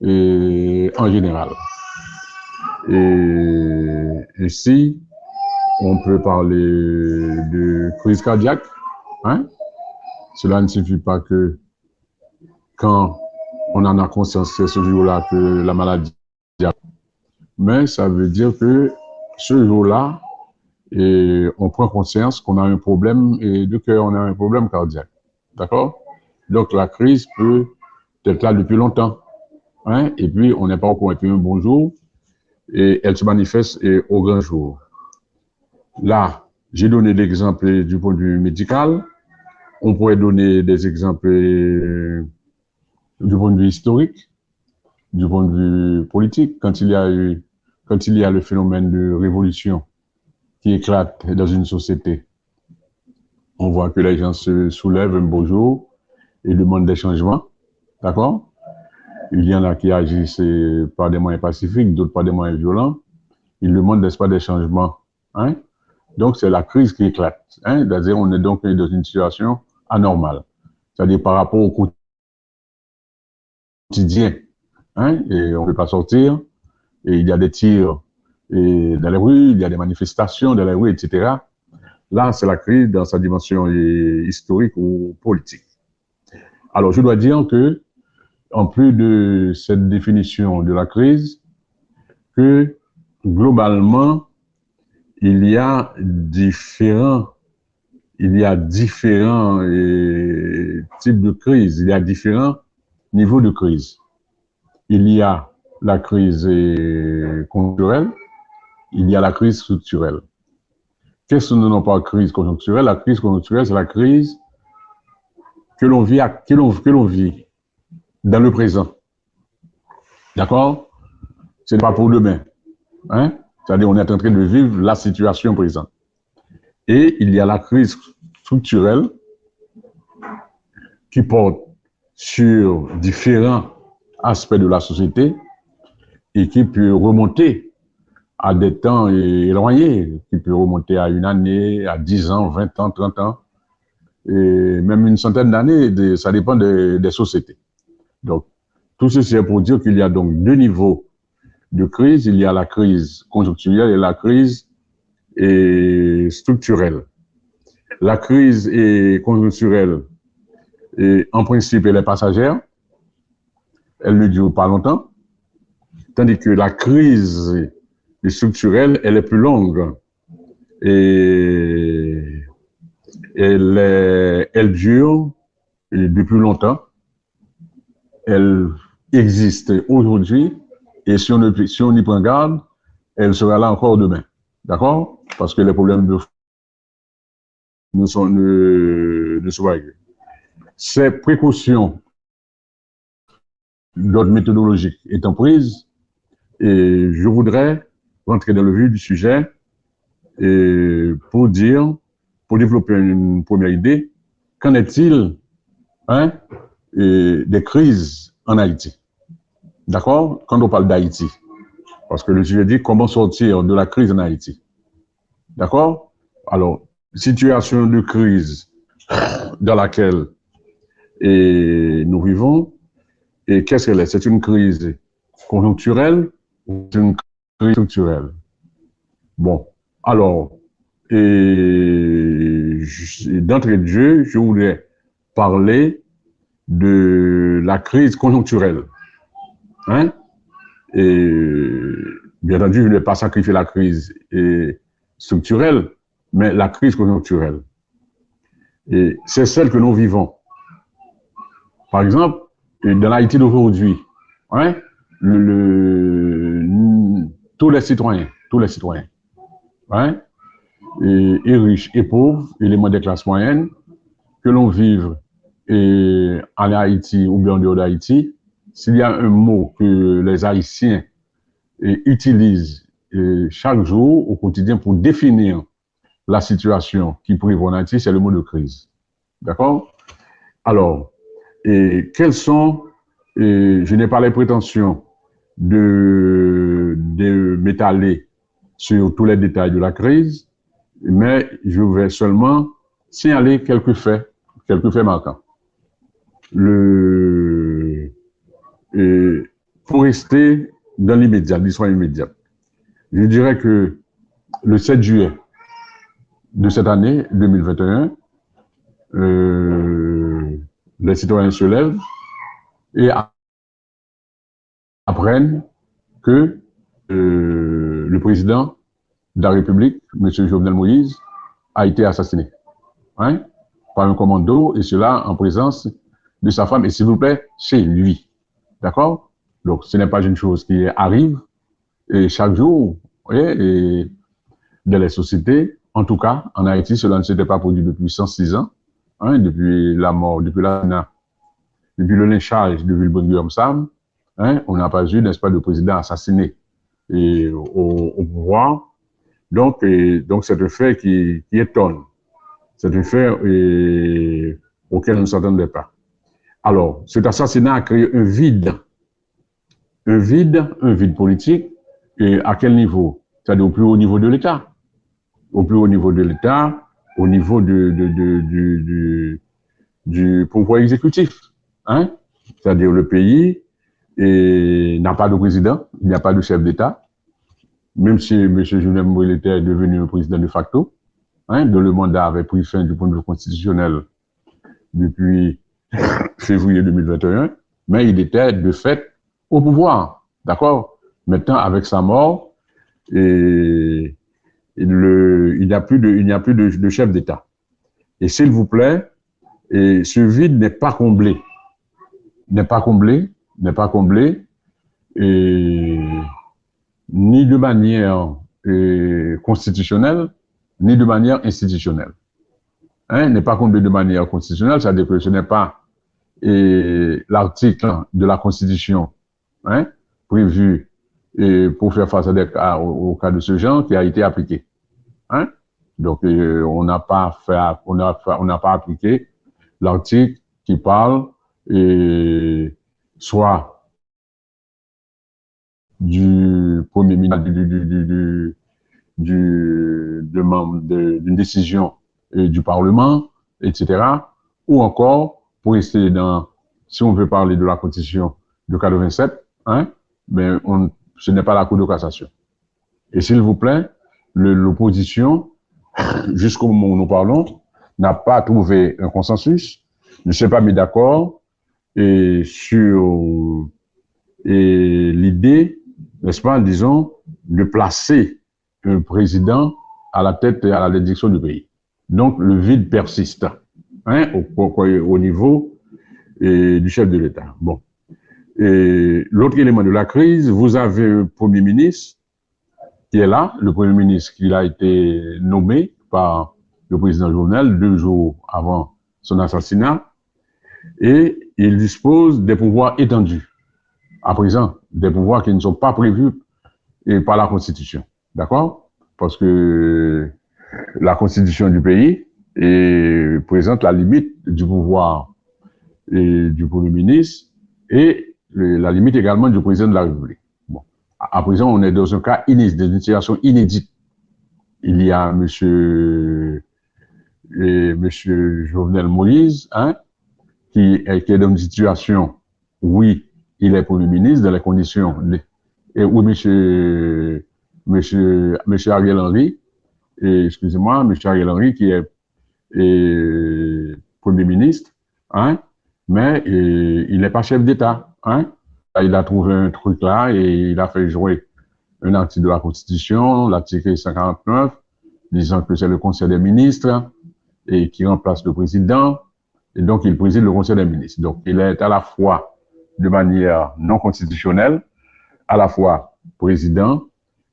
et en général. Et ici, on peut parler de crise cardiaque. Hein? Cela ne suffit pas que quand on en a conscience, c'est ce jour-là que la maladie, mais ça veut dire que ce jour-là, on prend conscience qu'on a un problème de cœur, on a un problème cardiaque. D'accord? Donc la crise peut être là depuis longtemps. Hein? Et puis on n'est pas encore un bon jour et elle se manifeste au grand jour. Là, j'ai donné l'exemple du point de vue médical. On pourrait donner des exemples du point de vue historique, du point de vue politique, quand il y a le phénomène de révolution qui éclate dans une société. on voit que les gens se soulèvent un beau jour et demandent des changements. D'accord? Il y en a qui agissent par des moyens pacifiques, d'autres par des moyens violents. Ils demandent, n'est-ce pas, des changements. Hein? Donc, c'est la crise qui éclate. Hein? C'est-à-dire, on est donc dans une situation anormale. C'est-à-dire, par rapport au quotidien. Hein? Et on ne peut pas sortir. Et il y a des tirs dans les rues, il y a des manifestations dans les rues, etc. Là, c'est la crise dans sa dimension historique ou politique. Alors, je dois dire que, en plus de cette définition de la crise, que globalement, il y a différents types de crises, il y a différents niveaux de crise. Il y a la crise conjoncturelle, il y a la crise structurelle. Qu'est-ce que nous n'avons pas crise conjoncturelle? La crise conjoncturelle, c'est la crise que l'on vit dans le présent. D'accord? Ce n'est pas pour demain. Hein? C'est-à-dire, on est en train de vivre la situation présente. Et il y a la crise structurelle qui porte sur différents aspects de la société et qui peut remonter à des temps éloignés, qui peut remonter à une année, à 10 ans, 20 ans, 30 ans, et même une centaine d'années, ça dépend des sociétés. Donc, tout ceci est pour dire qu'il y a donc deux niveaux de crise. Il y a la crise conjoncturelle et la crise structurelle. La crise conjoncturelle, en principe, elle est passagère. Elle ne dure pas longtemps. Tandis que la crise structurelle, elle est plus longue. Et elle dure depuis longtemps. Elle existe aujourd'hui. Et si on y prend garde, elle sera là encore demain. D'accord? Parce que les problèmes de ne sont pas réglés. Ces précautions d'ordre méthodologique étant prises, et je voudrais rentrer dans le vif du sujet pour développer une première idée. Qu'en est-il des crises en Haïti? D'accord? Quand on parle d'Haïti, parce que le sujet dit comment sortir de la crise en Haïti. D'accord? Alors, situation de crise dans laquelle nous vivons, et qu'est-ce qu'elle est? C'est une crise conjoncturelle ou c'est une crise structurelle? Bon, alors, d'entrée de jeu, je voulais parler de la crise conjoncturelle. Hein? Et bien entendu, je ne vais pas sacrifier la crise structurelle, mais la crise conjoncturelle. Et c'est celle que nous vivons. Par exemple, dans l'Haïti d'aujourd'hui, hein, tous les citoyens, hein, et riches et pauvres, éléments des classes moyennes, que l'on vive en Haïti ou bien en dehors d'Haïti, s'il y a un mot que les Haïtiens utilisent chaque jour au quotidien pour définir la situation qui prévaut en Haïti, c'est le mot de crise. D'accord? Alors, quels sont, je n'ai pas les prétentions de m'étaler sur tous les détails de la crise, mais je vais seulement signaler quelques faits marquants. Pour rester dans l'immédiat, l'histoire immédiate, je dirais que le 7 juillet de cette année 2021, les citoyens se lèvent et apprennent que le président de la République, M. Jovenel Moïse, a été assassiné, hein, par un commando, et cela en présence de sa femme, et s'il vous plaît, chez lui. D'accord? Donc, ce n'est pas une chose qui arrive et chaque jour, et dans les sociétés. En tout cas, en Haïti, cela ne s'était pas produit depuis 106 ans, hein, depuis la mort, depuis le lynchage de Wilbrahim Sam, hein, on n'a pas eu, n'est-ce pas, de président assassiné au pouvoir. Donc c'est un fait qui étonne. C'est un fait auquel on ne s'attendait pas. Alors, cet assassinat a créé un vide politique. Et à quel niveau? C'est-à-dire au plus haut niveau de l'État. Au plus haut niveau de l'État, au niveau du pouvoir exécutif. Hein? C'est-à-dire le pays n'a pas de président, il n'y a pas de chef d'État. Même si M. Jovenel Moïse était devenu un président de facto, hein, dont le mandat avait pris fin du point de vue constitutionnel depuis février 2021, mais il était de fait au pouvoir. D'accord? Maintenant, avec sa mort, il n'y a plus de chef d'État. Et s'il vous plaît, ce vide n'est pas comblé. Ni de manière constitutionnelle, ni de manière institutionnelle. Hein, n'est pas comblé de manière constitutionnelle, c'est-à-dire que ce n'est pas l'article de la Constitution, hein, prévu pour faire face au cas de ce genre qui a été appliqué. Hein? Donc, on n'a pas appliqué l'article qui parle soit du premier ministre d'une décision du Parlement, etc. Ou encore, pour rester si on veut parler de la Constitution de 87, hein, mais ce n'est pas la Cour de cassation. Et s'il vous plaît, l'opposition, jusqu'au moment où nous parlons, n'a pas trouvé un consensus, ne s'est pas mis d'accord sur l'idée, n'est-ce pas, disons, de placer un président à la tête, à la direction du pays. Donc, le vide persiste, hein, au niveau du chef de l'État. Bon. Et l'autre élément de la crise, vous avez un Premier ministre qui est là, le Premier ministre qui a été nommé par le président Jovenel 2 jours avant son assassinat, et il dispose des pouvoirs étendus. À présent, des pouvoirs qui ne sont pas prévus par la Constitution. D'accord? Parce que la Constitution du pays présente la limite du pouvoir du Premier ministre et la limite également du président de la République. Bon. À présent, on est dans un cas inédit, dans une situation inédite. Il y a monsieur Jovenel Moïse, hein, qui est dans une situation, oui, il est Premier ministre dans les conditions, et oui, monsieur Ariel Henry, excusez-moi, monsieur Ariel Henry qui est Premier ministre, hein, mais il n'est pas chef d'État, hein. Il a trouvé un truc là et il a fait jouer un article de la Constitution, l'article 59, disant que c'est le Conseil des ministres et qui remplace le président, et donc il préside le Conseil des ministres. Donc il est à la fois de manière non constitutionnelle, à la fois président,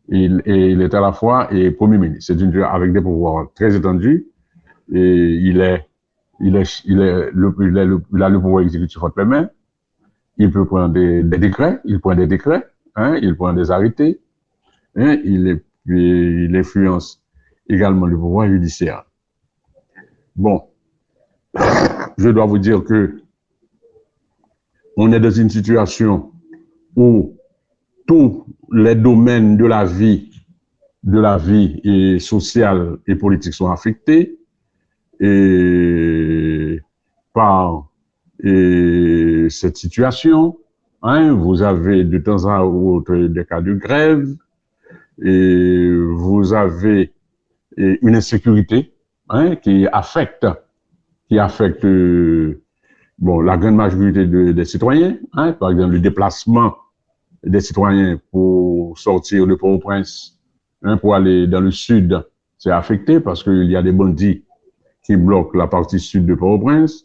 et il est à la fois Premier ministre. C'est avec des pouvoirs très étendus, et il a le pouvoir exécutif entre les mains. Il peut prendre des décrets, hein, il prend des arrêtés, hein, il influence également le pouvoir judiciaire. Bon, je dois vous dire que on est dans une situation où tous les domaines de la vie sociale et politique sont affectés par cette situation. Hein, vous avez de temps à autre des cas de grève, et vous avez une insécurité, hein, qui affecte la grande majorité des citoyens, hein, par exemple le déplacement des citoyens pour sortir de Port-au-Prince, hein, pour aller dans le sud, c'est affecté parce qu'il y a des bandits qui bloquent la partie sud de Port-au-Prince.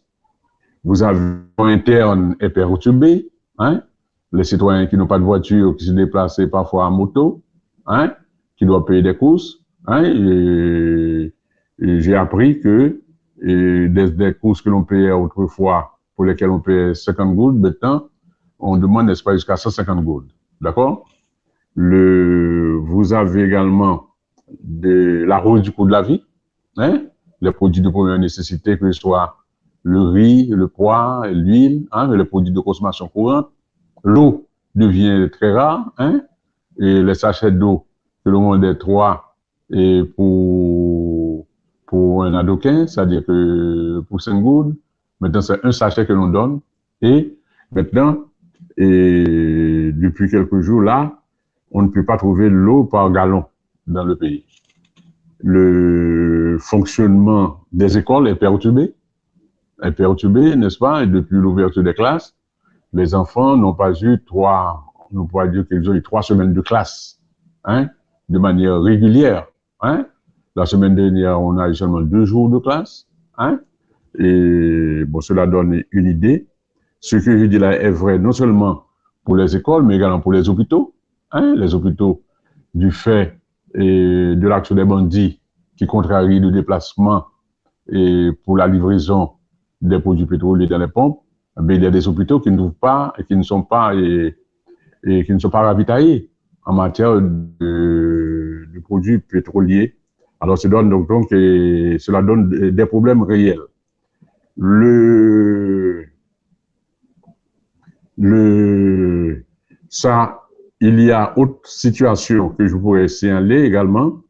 Vous avez interne est perturbé, hein, les citoyens qui n'ont pas de voiture, qui se déplacent parfois en moto, hein, qui doivent payer des courses, hein, et j'ai appris que des courses que l'on payait autrefois, pour lesquelles on payait 50 gouttes, maintenant, on demande, n'est-ce pas, jusqu'à 150 gouttes. D'accord? Vous avez également la hausse du coût de la vie, hein, les produits de première nécessité, que ce soit le riz, le pois, l'huile, hein, les produits de consommation courante. L'eau devient très rare, hein, et les sachets d'eau que l'on vendait 3 et pour un adoquin, c'est-à-dire que pour 5 gouttes, maintenant c'est un sachet que l'on donne, et maintenant, et depuis quelques jours là, on ne peut pas trouver l'eau par gallon dans le pays. Le fonctionnement des écoles est perturbé, n'est-ce pas? Et depuis l'ouverture des classes, les enfants n'ont pas eu on pourrait dire qu'ils ont eu 3 semaines de classe, hein, de manière régulière, hein. La semaine dernière, on a eu seulement 2 jours de classe, hein. Et bon, cela donne une idée. Ce que je dis là est vrai non seulement pour les écoles, mais également pour les hôpitaux, hein. Les hôpitaux, du fait de l'action des bandits qui contrarient le déplacement et pour la livraison des produits pétroliers dans les pompes, mais il y a des hôpitaux qui ne trouvent pas et qui ne sont pas ravitaillés en matière de produits pétroliers. Alors, cela donne des problèmes réels. Il y a autre situation que je pourrais signaler également.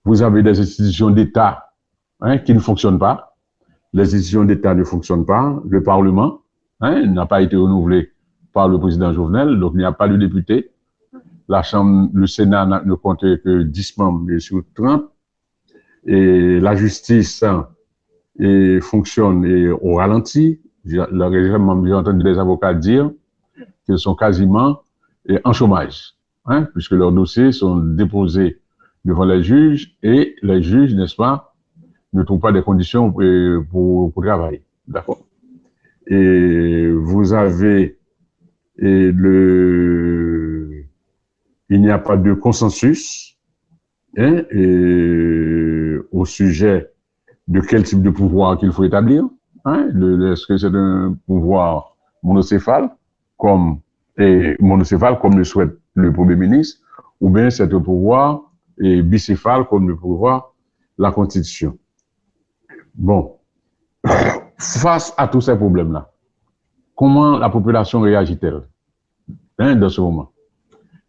Vous avez des institutions d'État, hein, qui ne fonctionnent pas. Les institutions d'État ne fonctionnent pas. Le Parlement, hein, n'a pas été renouvelé par le président Jovenel, donc il n'y a pas de député. Le Sénat ne comptait que 10 membres sur 30. Et la justice, hein, fonctionne au ralenti. J'ai entendu des avocats dire qu'ils sont quasiment en chômage, hein, puisque leurs dossiers sont déposés devant les juges et les juges, n'est-ce pas, ne trouvent pas des conditions pour travailler. D'accord? Et vous avez il n'y a pas de consensus, hein, au sujet de quel type de pouvoir qu'il faut établir, hein. Est-ce que c'est un pouvoir monocéphale comme le souhaite le Premier ministre, ou bien c'est un pouvoir bicéphale comme le pouvoir la Constitution. Bon, face à tous ces problèmes-là, comment la population réagit-elle, hein, dans ce moment?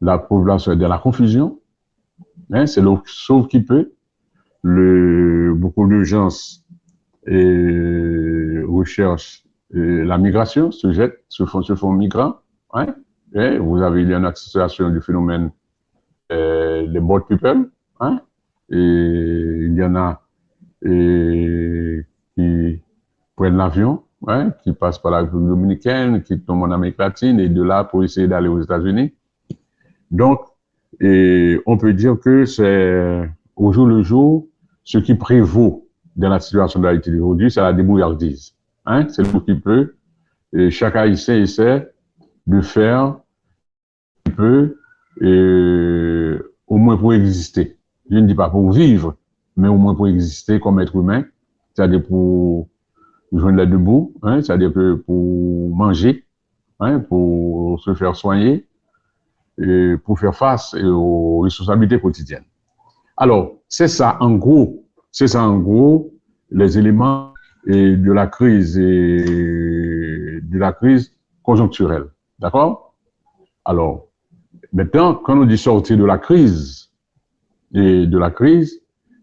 La population est dans la confusion, hein, c'est le sauve qui peut. Beaucoup d'urgences recherchent la migration, se font migrants, hein, et il y a une accélération du phénomène des boat people, hein, et il y en a qui prennent l'avion, hein, qui passent par la République dominicaine, qui tombent en Amérique latine, et de là pour essayer d'aller aux États-Unis. Donc, on peut dire que c'est au jour le jour, ce qui prévaut dans la situation de l'Haïti d'aujourd'hui, c'est la débrouillardise, hein, c'est le qui peut, et chaque Haïtien essaie de faire ce qu'il peut, au moins pour exister. Je ne dis pas pour vivre, mais au moins pour exister comme être humain, c'est-à-dire pour joindre les deux bouts, hein, c'est-à-dire que pour manger, hein, pour se faire soigner, et pour faire face aux responsabilités quotidiennes. Alors, c'est ça en gros, les éléments de la crise conjoncturelle. D'accord? Alors, maintenant, quand on dit sortir de la crise, il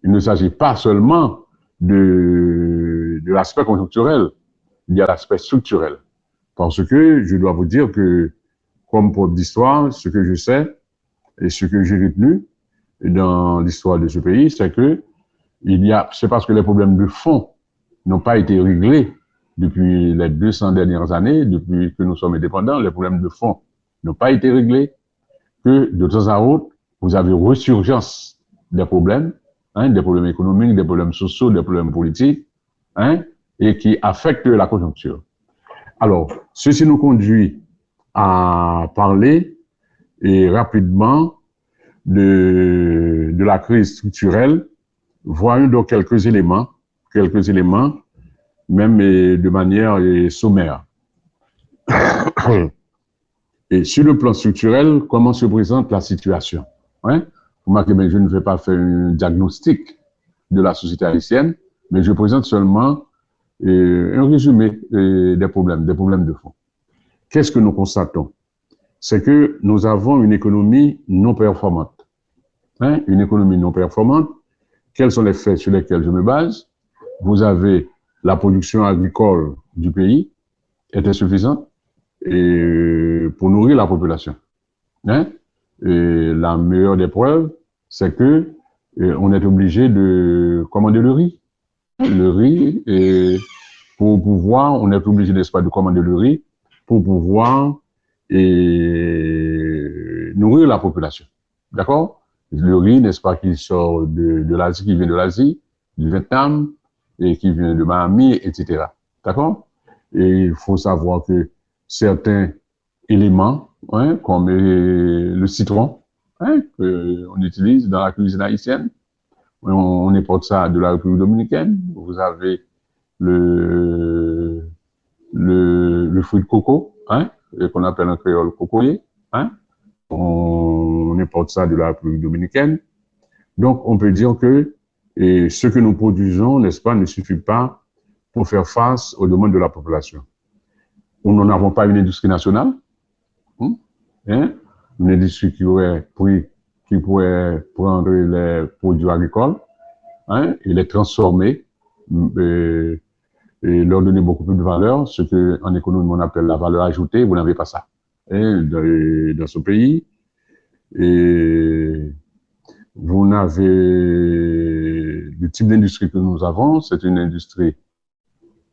ne s'agit pas seulement de l'aspect conjoncturel, il y a l'aspect structurel. Parce que je dois vous dire que, comme prof d'histoire, ce que je sais et ce que j'ai retenu dans l'histoire de ce pays, c'est que c'est parce que les problèmes de fond n'ont pas été réglés depuis les 200 dernières années, depuis que nous sommes indépendants, les problèmes de fond n'ont pas été réglés, que de temps à autre, vous avez ressurgence des problèmes, hein, des problèmes économiques, des problèmes sociaux, des problèmes politiques, hein, et qui affectent la conjoncture. Alors, ceci nous conduit à parler rapidement de la crise structurelle. Voyons donc quelques éléments, même de manière sommaire. Et sur le plan structurel, comment se présente la situation, hein? Vous remarquez bien que je ne vais pas faire un diagnostic de la société haïtienne, mais je présente seulement un résumé des problèmes de fond. Qu'est-ce que nous constatons? C'est que nous avons une économie non performante. Hein? Une économie non performante. Quels sont les faits sur lesquels je me base? Vous avez la production agricole du pays est insuffisante pour nourrir la population. Hein? Et la meilleure des preuves, c'est que on est obligé de commander le riz. Le riz, et pour pouvoir, on est obligé, n'est-ce pas, de commander le riz pour pouvoir nourrir la population. D'accord? Le riz, n'est-ce pas, qui sort de l'Asie, qui vient de l'Asie, du Vietnam, et qui vient de Miami, etc. D'accord? Et il faut savoir que certains éléments, hein, comme le citron, hein, qu'on utilise dans la cuisine haïtienne, on importe ça de la République dominicaine. Vous avez le fruit de coco, hein, qu'on appelle en créole cocoyer, hein. On importe ça de la République dominicaine. Donc, on peut dire que ce que nous produisons, n'est-ce pas, ne suffit pas pour faire face aux demandes de la population. Nous n'en avons pas une industrie nationale, hein, une industrie qui pourrait prendre les produits agricoles, hein, et les transformer, et leur donner beaucoup plus de valeur, ce qu'en économie on appelle la valeur ajoutée. Vous n'avez pas ça, hein, dans ce pays. Et vous n'avez le type d'industrie que nous avons, c'est une industrie,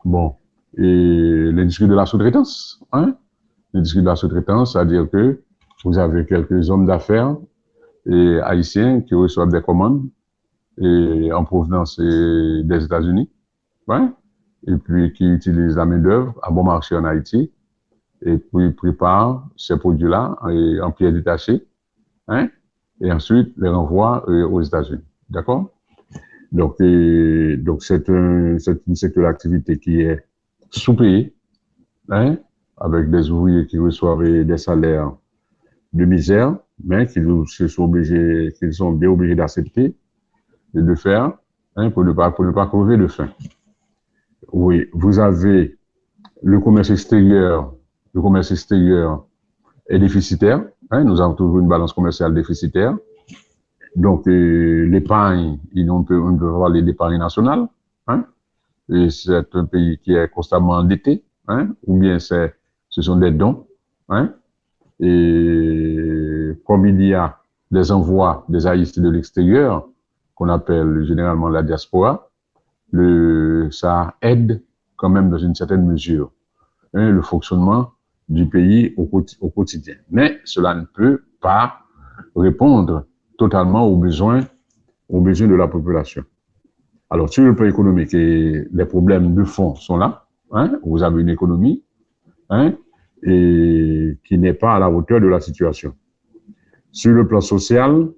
bon, et l'industrie de la sous-traitance, hein, l'industrie de la sous-traitance, c'est-à-dire que vous avez quelques hommes d'affaires et haïtiens qui reçoivent des commandes en provenance des États-Unis, ouais, et puis qui utilisent la main-d'œuvre à bon marché en Haïti, et puis préparent ces produits-là en pièces détachées, hein, et ensuite les renvoient aux États-Unis. D'accord? Donc c'est une secteur d'activité qui est sous-payé, hein, avec des ouvriers qui reçoivent des salaires de misère, mais qu'ils sont bien obligés d'accepter et de faire, hein, pour ne pas crever de faim. Oui, vous avez le commerce extérieur est déficitaire, hein, nous avons toujours une balance commerciale déficitaire. Donc, l'épargne, on peut parler d'épargne nationale, hein, et c'est un pays qui est constamment endetté, hein, ou bien ce sont des dons, hein, et comme il y a des envois des Haïtiens de l'extérieur, qu'on appelle généralement la diaspora, ça aide quand même dans une certaine mesure, hein, le fonctionnement du pays au quotidien. Mais cela ne peut pas répondre totalement aux besoins de la population. Alors, sur le plan économique, les problèmes de fond sont là, hein, vous avez une économie, hein, et qui n'est pas à la hauteur de la situation. Sur le plan social,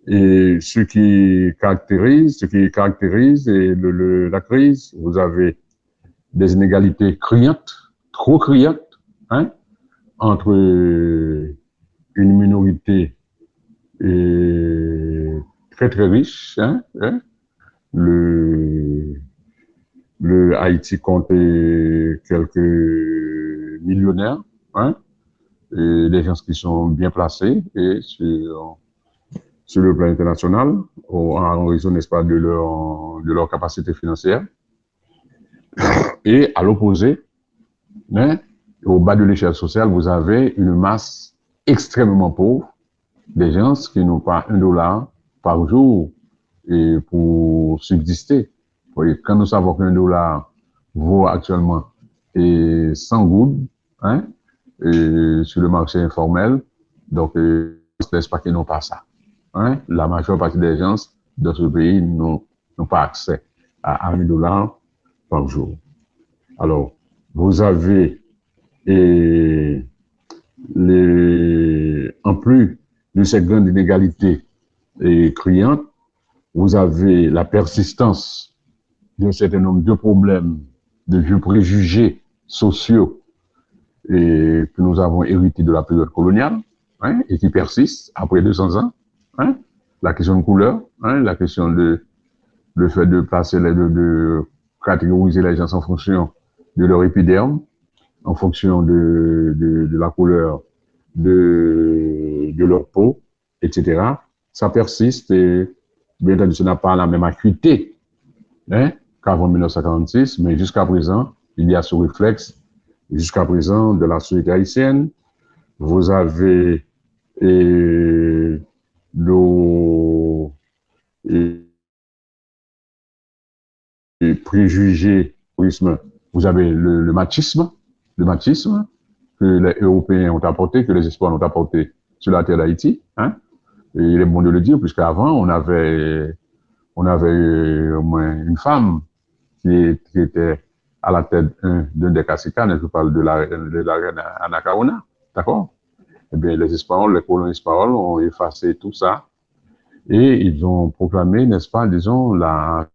et ce qui caractérise la crise, vous avez des inégalités criantes, trop criantes, hein, entre une minorité très très riche, hein, le Haïti compte quelques millionnaires, hein, et des gens qui sont bien placés et sur le plan international, en raison, n'est-ce pas, de leur capacité financière. Et à l'opposé, hein, au bas de l'échelle sociale, vous avez une masse extrêmement pauvre, des gens qui n'ont pas $1 par jour et pour subsister. Vous voyez, quand nous savons qu'$1 vaut actuellement 100 gouttes, hein, et sur le marché informel, donc n'est-ce pas qu'ils n'ont pas ça. Hein? La majeure partie des gens dans ce pays n'ont pas accès à $1 par jour. Alors, vous avez en plus de cette grande inégalité criante, vous avez la persistance d'un certain nombre de problèmes, de vieux préjugés sociaux que nous avons hérités de la période coloniale, hein, et qui persistent après 200 ans. Hein, la question de couleur, hein, la question de le fait de placer de catégoriser les gens en fonction de leur épiderme, en fonction de la couleur de leur peau, etc. Ça persiste et bien entendu, ça n'a pas la même acuité qu'avant 1946, mais jusqu'à présent, il y a ce réflexe, jusqu'à présent, de la société haïtienne. Vous avez nos préjugés, vous avez le machisme que les Européens ont apporté, que les Espoirs ont apporté sur la terre d'Haïti. Hein? Et il est bon de le dire, puisqu'avant, on avait au moins une femme qui était à la tête d'un des caciques, je parle de la reine Anacaona, d'accord? Eh bien, les Espagnols, les colons espagnols ont effacé tout ça et ils ont proclamé, n'est-ce pas, disons, la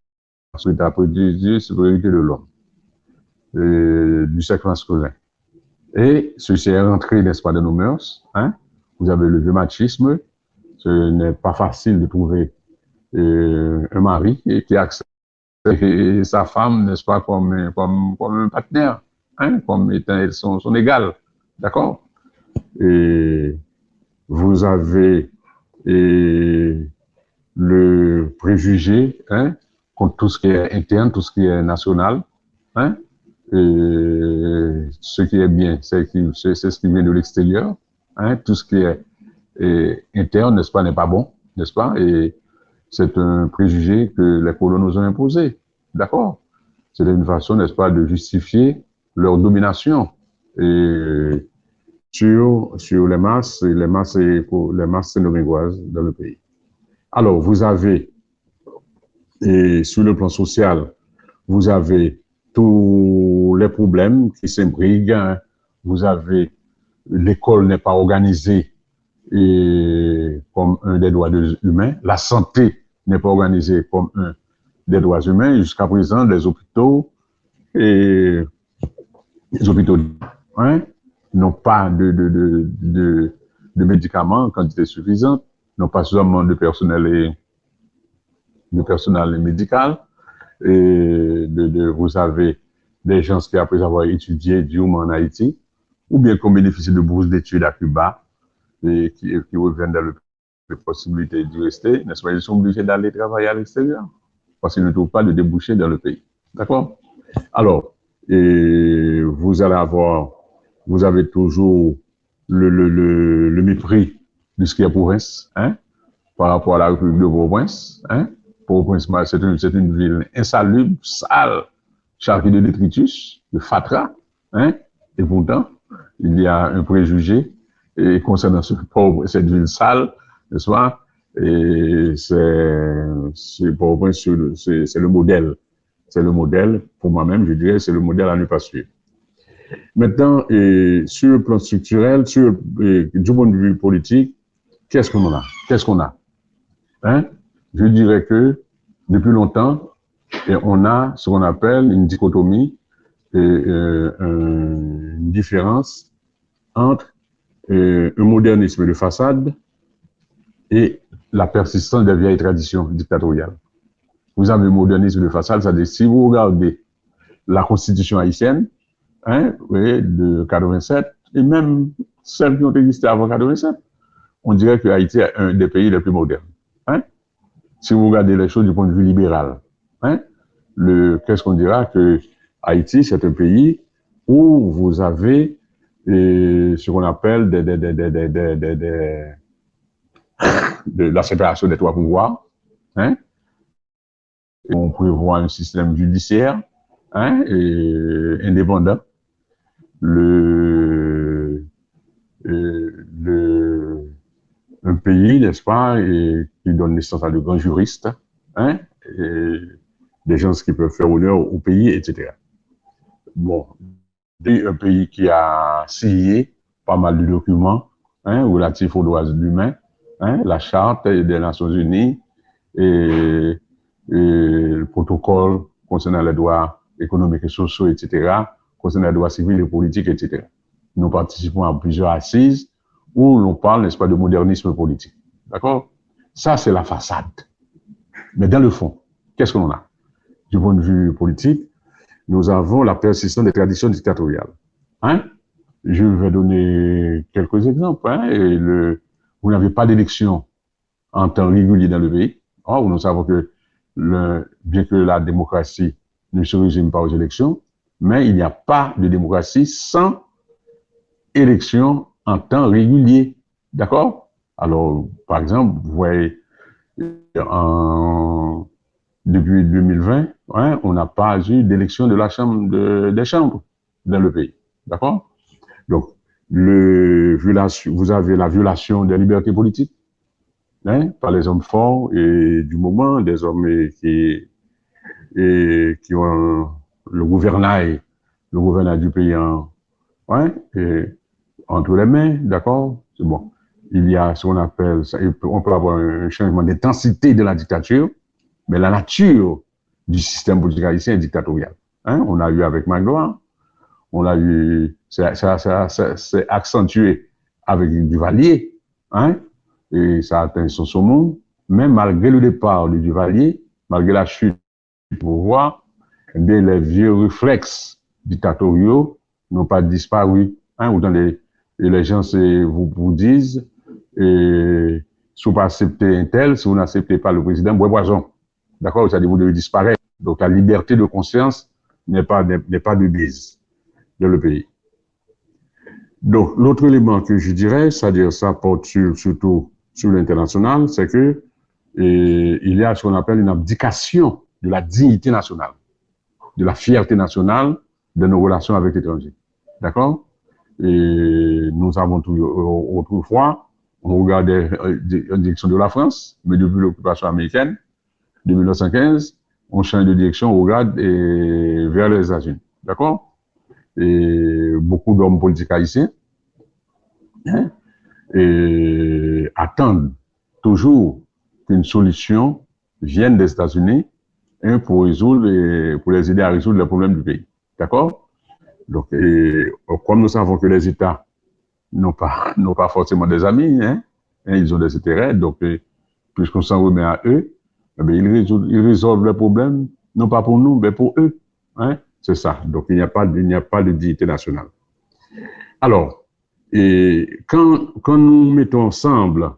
supériorité de l'homme, du sexe masculin. Et ceci est rentré, n'est-ce pas, dans nos mœurs. Hein? Vous avez le vieux machisme. Ce n'est pas facile de trouver un mari qui accepte sa femme, n'est-ce pas, comme un partenaire, hein? Comme étant son égal. D'accord? Et vous avez le préjugé, hein, contre tout ce qui est interne, tout ce qui est national, hein, et ce qui est bien, c'est ce qui vient de l'extérieur, hein, tout ce qui est interne, n'est-ce pas, n'est pas bon, n'est-ce pas, et c'est un préjugé que les colons nous ont imposé, d'accord? C'est une façon, n'est-ce pas, de justifier leur domination et sur les masses sénomingoises dans le pays. Alors, vous avez, et sur le plan social, vous avez tous les problèmes qui s'imbriquent. Hein. Vous avez, l'école n'est pas organisée comme un des droits humains. La santé n'est pas organisée comme un des droits humains. Jusqu'à présent, les hôpitaux hein, n'ont pas de médicaments en quantité suffisante, n'ont pas suffisamment de personnel médical. Et vous avez des gens qui, après avoir étudié durement en Haïti, ou bien qui ont bénéficié de bourses d'études à Cuba, et qui reviennent dans les possibilités d'y rester, n'est-ce pas, ils sont obligés d'aller travailler à l'extérieur, parce qu'ils ne trouvent pas de débouchés dans le pays. D'accord? Alors, vous avez toujours le mépris de ce qui est province, hein, par rapport à la République de Port-au-Prince, hein. Port-au-Prince, c'est une ville insalubre, sale, chargée de détritus, de fatras, hein, et pourtant, il y a un préjugé concernant cette ville sale, n'est-ce pas, et c'est Port-au-Prince, c'est le modèle. C'est le modèle, pour moi-même, je dirais, c'est le modèle à ne pas suivre. Maintenant, sur le plan structurel, du point de vue politique, qu'est-ce qu'on a? Hein? Je dirais que, depuis longtemps, on a ce qu'on appelle une dichotomie, une différence entre un modernisme de façade et la persistance des vieilles traditions dictatoriales. Vous avez le modernisme de façade, c'est-à-dire si vous regardez la constitution haïtienne, hein, oui, de 87, et même celles qui ont existé avant 87, on dirait que Haïti est un des pays les plus modernes. Hein? Si vous regardez les choses du point de vue libéral, hein, qu'est-ce qu'on dira que Haïti, c'est un pays où vous avez ce qu'on appelle de la séparation des trois pouvoirs, hein? Et on prévoit un système judiciaire, hein, indépendant. Un pays, n'est-ce pas, qui donne naissance à de grands juristes, hein, des gens qui peuvent faire honneur au pays, etc. Bon, un pays qui a signé pas mal de documents, hein, relatifs aux droits humains, hein, la Charte des Nations Unies et le protocole concernant les droits économiques et sociaux, etc., concernant les droits civils et politiques, etc. Nous participons à plusieurs assises où l'on parle, n'est-ce pas, de modernisme politique. D'accord? Ça, c'est la façade. Mais dans le fond, qu'est-ce qu'on a? Du point de vue politique, nous avons la persistance des traditions dictatoriales. Hein? Je vais donner quelques exemples. Hein? Vous n'avez pas d'élection en temps régulier dans le pays. Or, nous savons que bien que la démocratie ne se résume pas aux élections, mais il n'y a pas de démocratie sans élection en temps régulier. D'accord? Alors, par exemple, vous voyez, depuis 2020, hein, on n'a pas eu d'élection de la Chambre des chambres dans le pays. D'accord? Donc, vous avez la violation des libertés politiques, hein, par les hommes forts et du moment, des hommes qui ont le gouvernail du pays entre les mains, d'accord? C'est bon. Il y a ce qu'on appelle, on peut avoir un changement d'intensité de la dictature, mais la nature du système politique haïtien est dictatoriale. Hein? On a eu avec Magloire, on a eu, c'est accentué avec Duvalier, hein? Et ça a atteint son sommet, mais malgré le départ de Duvalier, malgré la chute du pouvoir, les vieux réflexes dictatoriaux n'ont pas disparu. Hein? Autant les gens vous disent, si vous pas acceptez un tel, si vous n'acceptez pas le président, bois poison. D'accord? C'est-à-dire vous devez disparaître. Donc la liberté de conscience n'est pas de bise dans le pays. Donc l'autre élément que je dirais, c'est-à-dire ça porte surtout sur l'international, c'est que il y a ce qu'on appelle une abdication de la dignité nationale, de la fierté nationale de nos relations avec l'étranger. D'accord? Et nous avons autrefois, on regardait en direction de la France, mais depuis l'occupation américaine, de 1915, on change de direction, on regarde vers les États-Unis. D'accord? Et beaucoup d'hommes politiques haïtiens hein, et attendent toujours qu'une solution vienne des États-Unis hein, pour les aider à résoudre les problèmes du pays. D'accord? Donc, comme nous savons que les États n'ont pas forcément des amis, hein, ils ont des intérêts, donc puisqu'on s'en remet à eux, eh bien, ils résolvent les problèmes, non pas pour nous, mais pour eux. Hein, c'est ça. Donc, il n'y a pas de dignité nationale. Alors, quand nous mettons ensemble,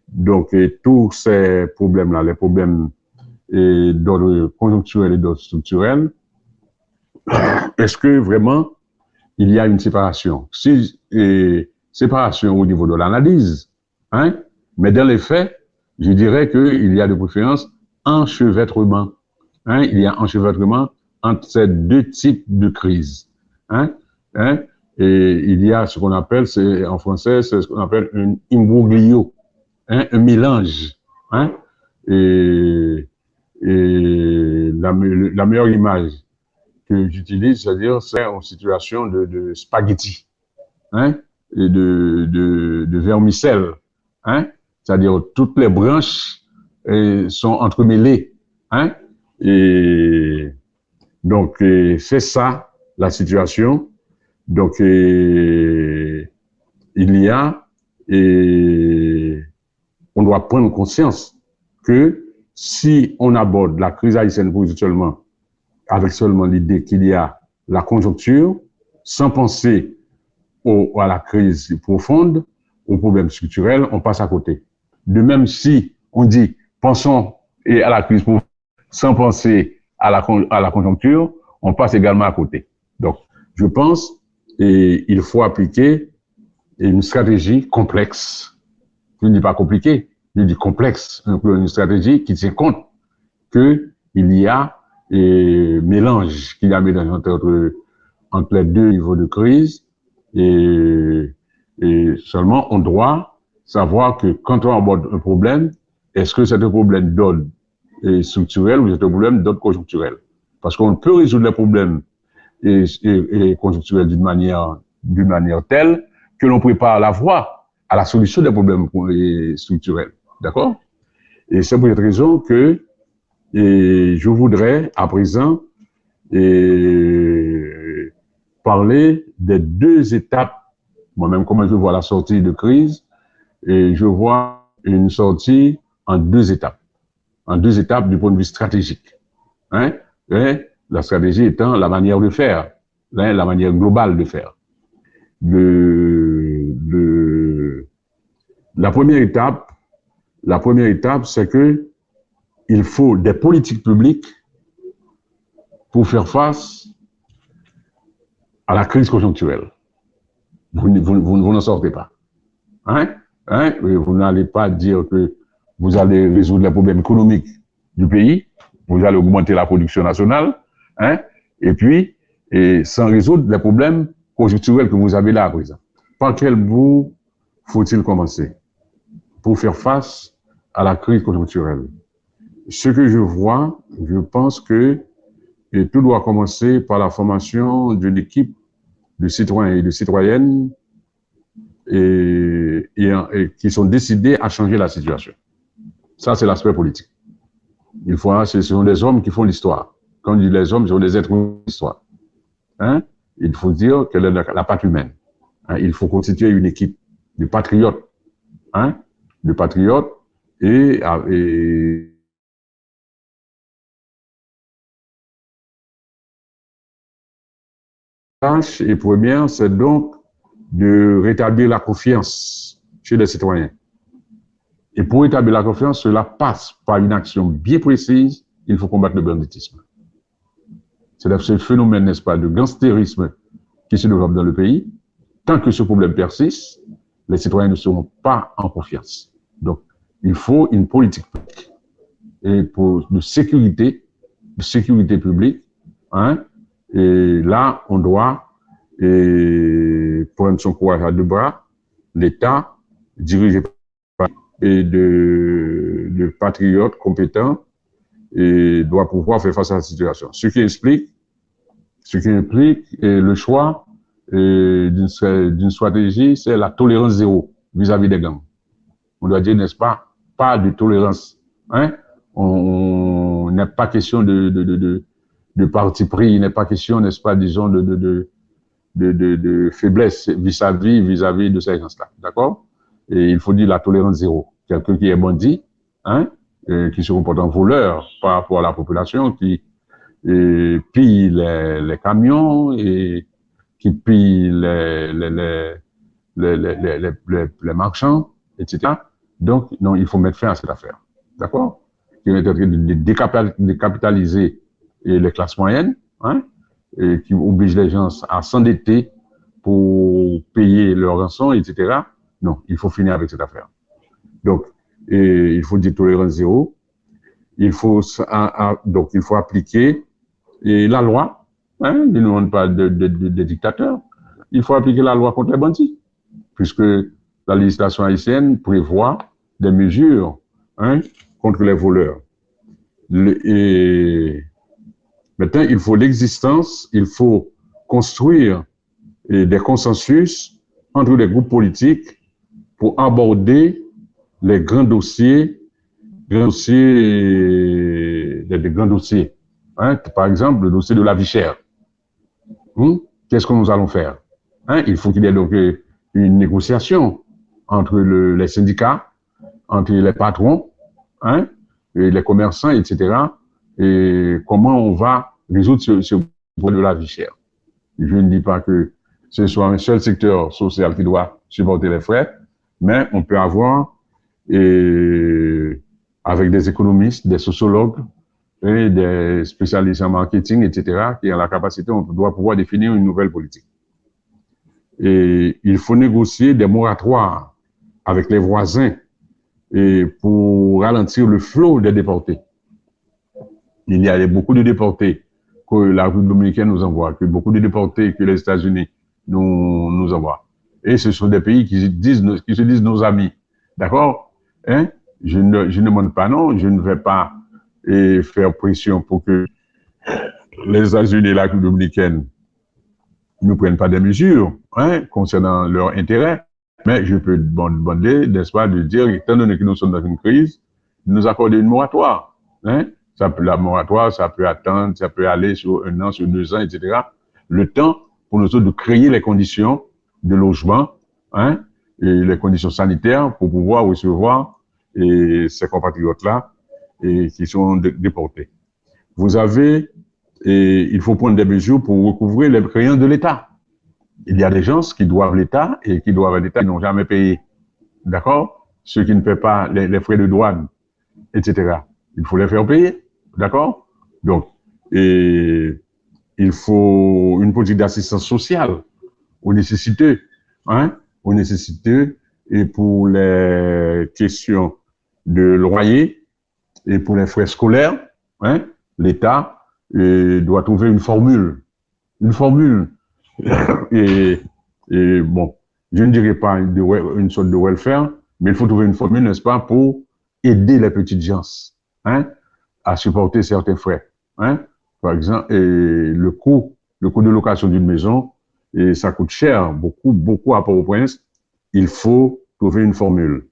donc tous ces problèmes-là, les problèmes d'ordre conjoncturel et d'ordre structurel, est-ce que vraiment il y a une séparation? Séparation au niveau de l'analyse, hein? Mais dans les faits, je dirais qu'il y a de préférence enchevêtrement. Hein? Il y a enchevêtrement entre ces deux types de crises. Hein? Et il y a ce qu'on appelle, en français, c'est ce qu'on appelle un imbroglio, hein? Un mélange. Hein? Et la meilleure image que j'utilise, c'est-à-dire, c'est en situation de spaghetti, hein, et de vermicelle, hein, c'est-à-dire toutes les branches sont entremêlées, hein, et donc c'est ça la situation. Donc il y a on doit prendre conscience que si on aborde la crise haïtienne positivement avec seulement l'idée qu'il y a la conjoncture, sans penser à la crise profonde, aux problèmes structurels, on passe à côté. De même si on dit, pensons à la crise profonde, sans penser à la conjoncture, on passe également à côté. Donc, je pense qu'il faut appliquer une stratégie complexe. Je ne dis pas compliquée, je dis complexe, une stratégie qui tient compte qu'il y a mélange qu'il y a mélange entre les deux niveaux de crise et seulement on doit savoir que quand on aborde un problème, est-ce que c'est un problème d'ordre structurel ou c'est un problème d'ordre conjoncturel? Parce qu'on peut résoudre les problèmes conjoncturels d'une manière telle que l'on prépare la voie à la solution des problèmes structurels. D'accord? Et c'est pour cette raison que je voudrais, à présent, parler des deux étapes. Moi-même, comment je vois la sortie de crise, et je vois une sortie en deux étapes. en 2 étapes du point de vue stratégique. Hein? Et la stratégie étant la manière de faire, hein, la manière globale de faire. La première étape, c'est que il faut des politiques publiques pour faire face à la crise conjoncturelle. Vous n'en sortez pas. Hein? Vous n'allez pas dire que vous allez résoudre les problèmes économiques du pays, vous allez augmenter la production nationale, hein? Et puis, sans résoudre les problèmes conjoncturels que vous avez là à présent. Par quel bout faut-il commencer pour faire face à la crise conjoncturelle? Ce que je vois, je pense que tout doit commencer par la formation d'une équipe de citoyens et de citoyennes et qui sont décidés à changer la situation. Ça, c'est l'aspect politique. Ce sont des hommes qui font l'histoire. Quand on dit les hommes, ce sont des êtres de l'histoire. Hein? Il faut dire quelle est la patte humaine. Hein? Il faut constituer une équipe de patriotes. Hein? De patriotes et tâche et première, c'est donc de rétablir la confiance chez les citoyens. Et pour rétablir la confiance, cela passe par une action bien précise. Il faut combattre le banditisme. C'est ce phénomène, n'est-ce pas, de gangstérisme qui se développe dans le pays. Tant que ce problème persiste, les citoyens ne seront pas en confiance. Donc, il faut une politique publique et de sécurité publique. Hein? Et là, on doit prendre son courage à 2 bras. L'État, dirigé par de patriotes compétents, et doit pouvoir faire face à la situation. Ce qui implique le choix d'une stratégie, c'est la tolérance zéro vis-à-vis des gangs. On doit dire, n'est-ce pas de tolérance. Hein? On n'est pas question de parti pris, il n'est pas question, n'est-ce pas, disons, de faiblesse vis-à-vis de ces gens-là. D'accord? Et il faut dire la tolérance zéro. Quelqu'un qui est bandit, hein, qui se comporte en voleur par rapport à la population, qui pille les camions et qui pille les marchands, etc. Donc, non, il faut mettre fin à cette affaire. D'accord? Qui est en train de décapitaliser les classes moyennes, hein, et qui oblige les gens à s'endetter pour payer leur rançon, etc. Non, il faut finir avec cette affaire. Donc, il faut dire tolérance zéro. Il faut appliquer la loi. Hein, il ne demande pas de dictateurs. Il faut appliquer la loi contre les bandits, puisque la législation haïtienne prévoit des mesures, hein, contre les voleurs. Maintenant, il faut construire des consensus entre les groupes politiques pour aborder les grands dossiers, hein, par exemple, le dossier de la vie chère. Qu'est-ce que nous allons faire? Hein, il faut qu'il y ait donc une négociation entre les syndicats, entre les patrons, hein, et les commerçants, etc. Et comment on va résoudre ce problème de la vie chère. Je ne dis pas que ce soit un seul secteur social qui doit supporter les frais, mais on peut avoir, avec des économistes, des sociologues et des spécialistes en marketing, etc., qui ont la capacité, on doit pouvoir définir une nouvelle politique. Et il faut négocier des moratoires avec les voisins et pour ralentir le flot des déportés. Il y a beaucoup de déportés que la République dominicaine nous envoie, que beaucoup de déportés que les États-Unis nous envoient. Et ce sont des pays qui se disent nos amis. D'accord? Hein? Je ne demande pas non, je ne vais pas faire pression pour que les États-Unis et la République dominicaine ne prennent pas des mesures, hein, concernant leurs intérêts. Mais je peux demander, n'est-ce pas, de dire, étant donné que nous sommes dans une crise, de nous accorder une moratoire. Hein? La moratoire, ça peut attendre, ça peut aller sur 1 an, sur 2 ans, etc. Le temps pour nous autres de créer les conditions de logement, hein, et les conditions sanitaires pour pouvoir recevoir ces compatriotes-là et qui sont déportés. Vous avez, et il faut prendre des mesures pour recouvrer les créances de l'État. Il y a des gens qui doivent l'État et qui doivent l'État, qui n'ont jamais payé. D'accord? Ceux qui ne paient pas les frais de douane, etc. Il faut les faire payer. D'accord? Donc, et il faut une politique d'assistance sociale aux nécessiteux, hein? Aux nécessiteux et pour les questions de loyer et pour les frais scolaires, hein? L'État doit trouver une formule. Et bon, je ne dirais pas une sorte de welfare, mais il faut trouver une formule, n'est-ce pas, pour aider les petites gens, hein, à supporter certains frais, hein. Par exemple, le coût de location d'une maison, et ça coûte cher, beaucoup à Port-au-Prince. Il faut trouver une formule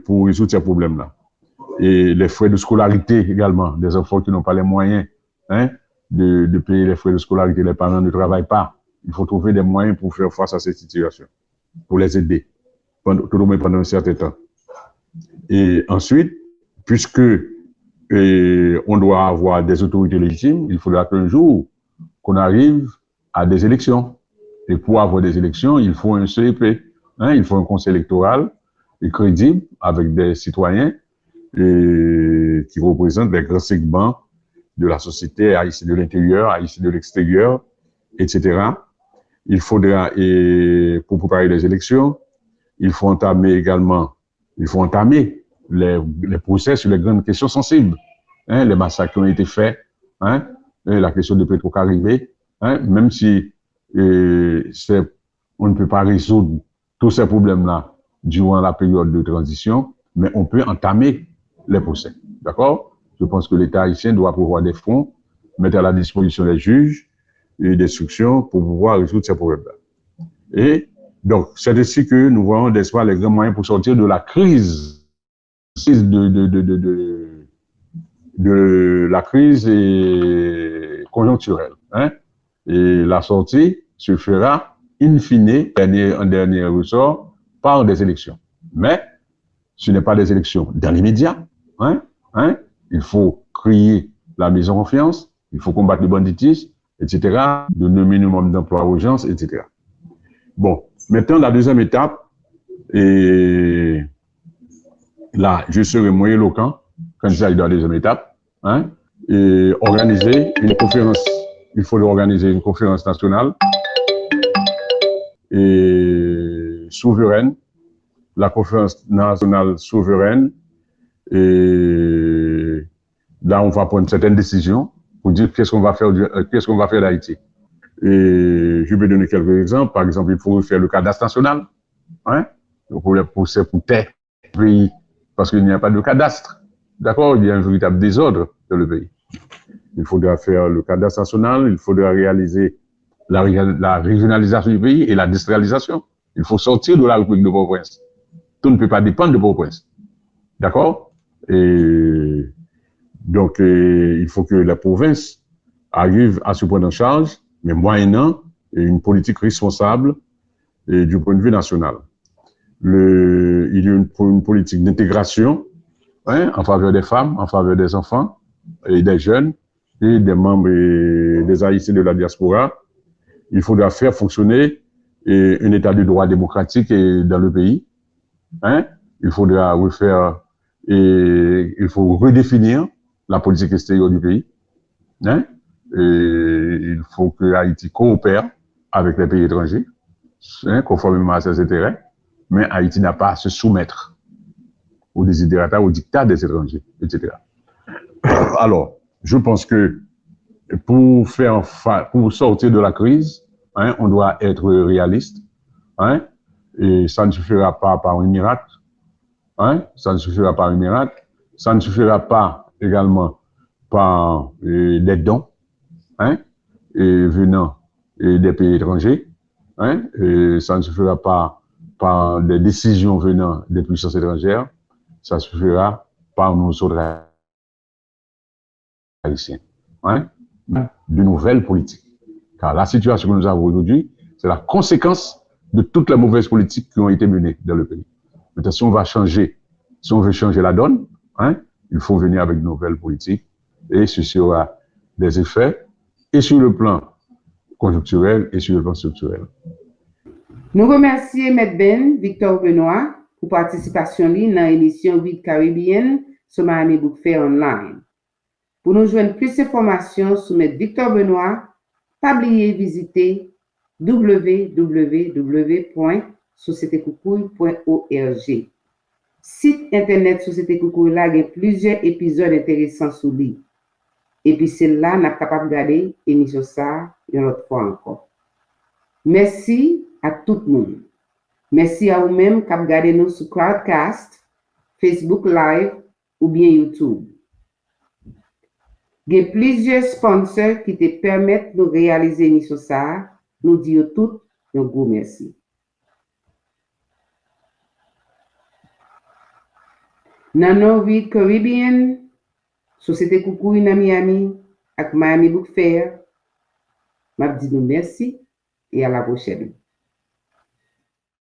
pour résoudre ces problèmes-là. Et les frais de scolarité également, des enfants qui n'ont pas les moyens, hein, de payer les frais de scolarité, les parents ne travaillent pas. Il faut trouver des moyens pour faire face à cette situation, pour les aider, tout au moins pendant un certain temps. Et ensuite, puisque on doit avoir des autorités légitimes, il faudra qu'un jour qu'on arrive à des élections. Et pour avoir des élections, il faut un CEP, hein, il faut un conseil électoral et crédible avec des citoyens qui représentent les grands segments de la société, haïtienne de l'intérieur, haïtienne de l'extérieur, etc. Il faudra, pour préparer les élections, il faut entamer les procès sur les grandes questions sensibles, hein, les massacres qui ont été faits, hein, la question de Petro-Caribé, hein, même si on ne peut pas résoudre tous ces problèmes-là durant la période de transition, mais on peut entamer les procès, d'accord? Je pense que l'État haïtien doit prévoir des fonds, mettre à la disposition des juges et des instructions pour pouvoir résoudre ces problèmes-là. Et donc, c'est ainsi que nous voyons, n'est-ce pas, les grands moyens pour sortir de la crise de la crise conjoncturelle, hein? Et la sortie se fera in fine, en dernier ressort, par des élections. Mais ce n'est pas des élections dans l'immédiat, hein? Il faut créer la mise en confiance, il faut combattre le banditisme, etc., donner un minimum d'emploi aux gens, etc. Bon, maintenant, la deuxième étape, et là, je serai moins éloquent quand il s'agit de la deuxième étape, hein, et organiser une conférence. Il faut organiser une conférence nationale et souveraine, la conférence nationale souveraine, et là, on va prendre certaines décisions pour dire qu'est-ce qu'on va faire d'Haïti. Et je vais donner quelques exemples. Par exemple, il faut refaire le cadastre national, hein, pour tel pays, parce qu'il n'y a pas de cadastre. D'accord? Il y a un véritable désordre dans le pays. Il faudra faire le cadastre national, il faudra réaliser la régionalisation du pays et la décentralisation. Il faut sortir de la République de Port-au-Prince. Tout ne peut pas dépendre de Port-au-Prince. D'accord? Et donc, il faut que la province arrive à se prendre en charge, mais moyennant une politique responsable du point de vue national. Il y a une politique d'intégration, hein, en faveur des femmes, en faveur des enfants et des jeunes et des membres des Haïtiens de la diaspora. Il faudra faire fonctionner un état de droit démocratique dans le pays, hein. Il faudra refaire il faut redéfinir la politique extérieure du pays, hein. Et il faut que Haïti coopère avec les pays étrangers, hein, conformément à ses intérêts, mais Haïti n'a pas à se soumettre aux désidérata, aux dictats des étrangers, etc. Alors, je pense que pour sortir de la crise, hein, on doit être réaliste, hein, et ça ne suffira pas par un miracle, hein, ça ne suffira pas par un miracle, ça ne suffira pas également par des dons, hein, venant des pays étrangers, hein, et ça ne suffira pas par des décisions venant des puissances étrangères, ça suffira par nos autres Haïtiens, hein, de nouvelles politiques. Car la situation que nous avons aujourd'hui, c'est la conséquence de toutes les mauvaises politiques qui ont été menées dans le pays. Maintenant, si on va changer si on veut changer la donne, hein, il faut venir avec de nouvelles politiques et ceci aura des effets et sur le plan conjoncturel et sur le plan structurel. Nous remercions M. Ben Victor Benoit pour participation dans l'émission Vide Caribbean sur Miami Book Fair Online. Pour nous joindre plus d'informations sur M. Victor Benoit, pas oublier visiter www.sociétécoucouille.org. Site internet Société Coucouille là, il y a plusieurs épisodes intéressants sur lui. Et puis c'est là qu'on est capable de regarder l'émission ça une autre fois encore. Merci à tout le monde. Merci à vous-même qui avez regardé nous sur Crowdcast, Facebook Live ou bien YouTube. Il y a plusieurs sponsors qui te permettent de réaliser l'émission ça. Nous disons tous un gros merci. Dans nos vies caribéennes, Société Coucouille dans Miami, avec Miami Book Fair, je dis nous merci et à la prochaine.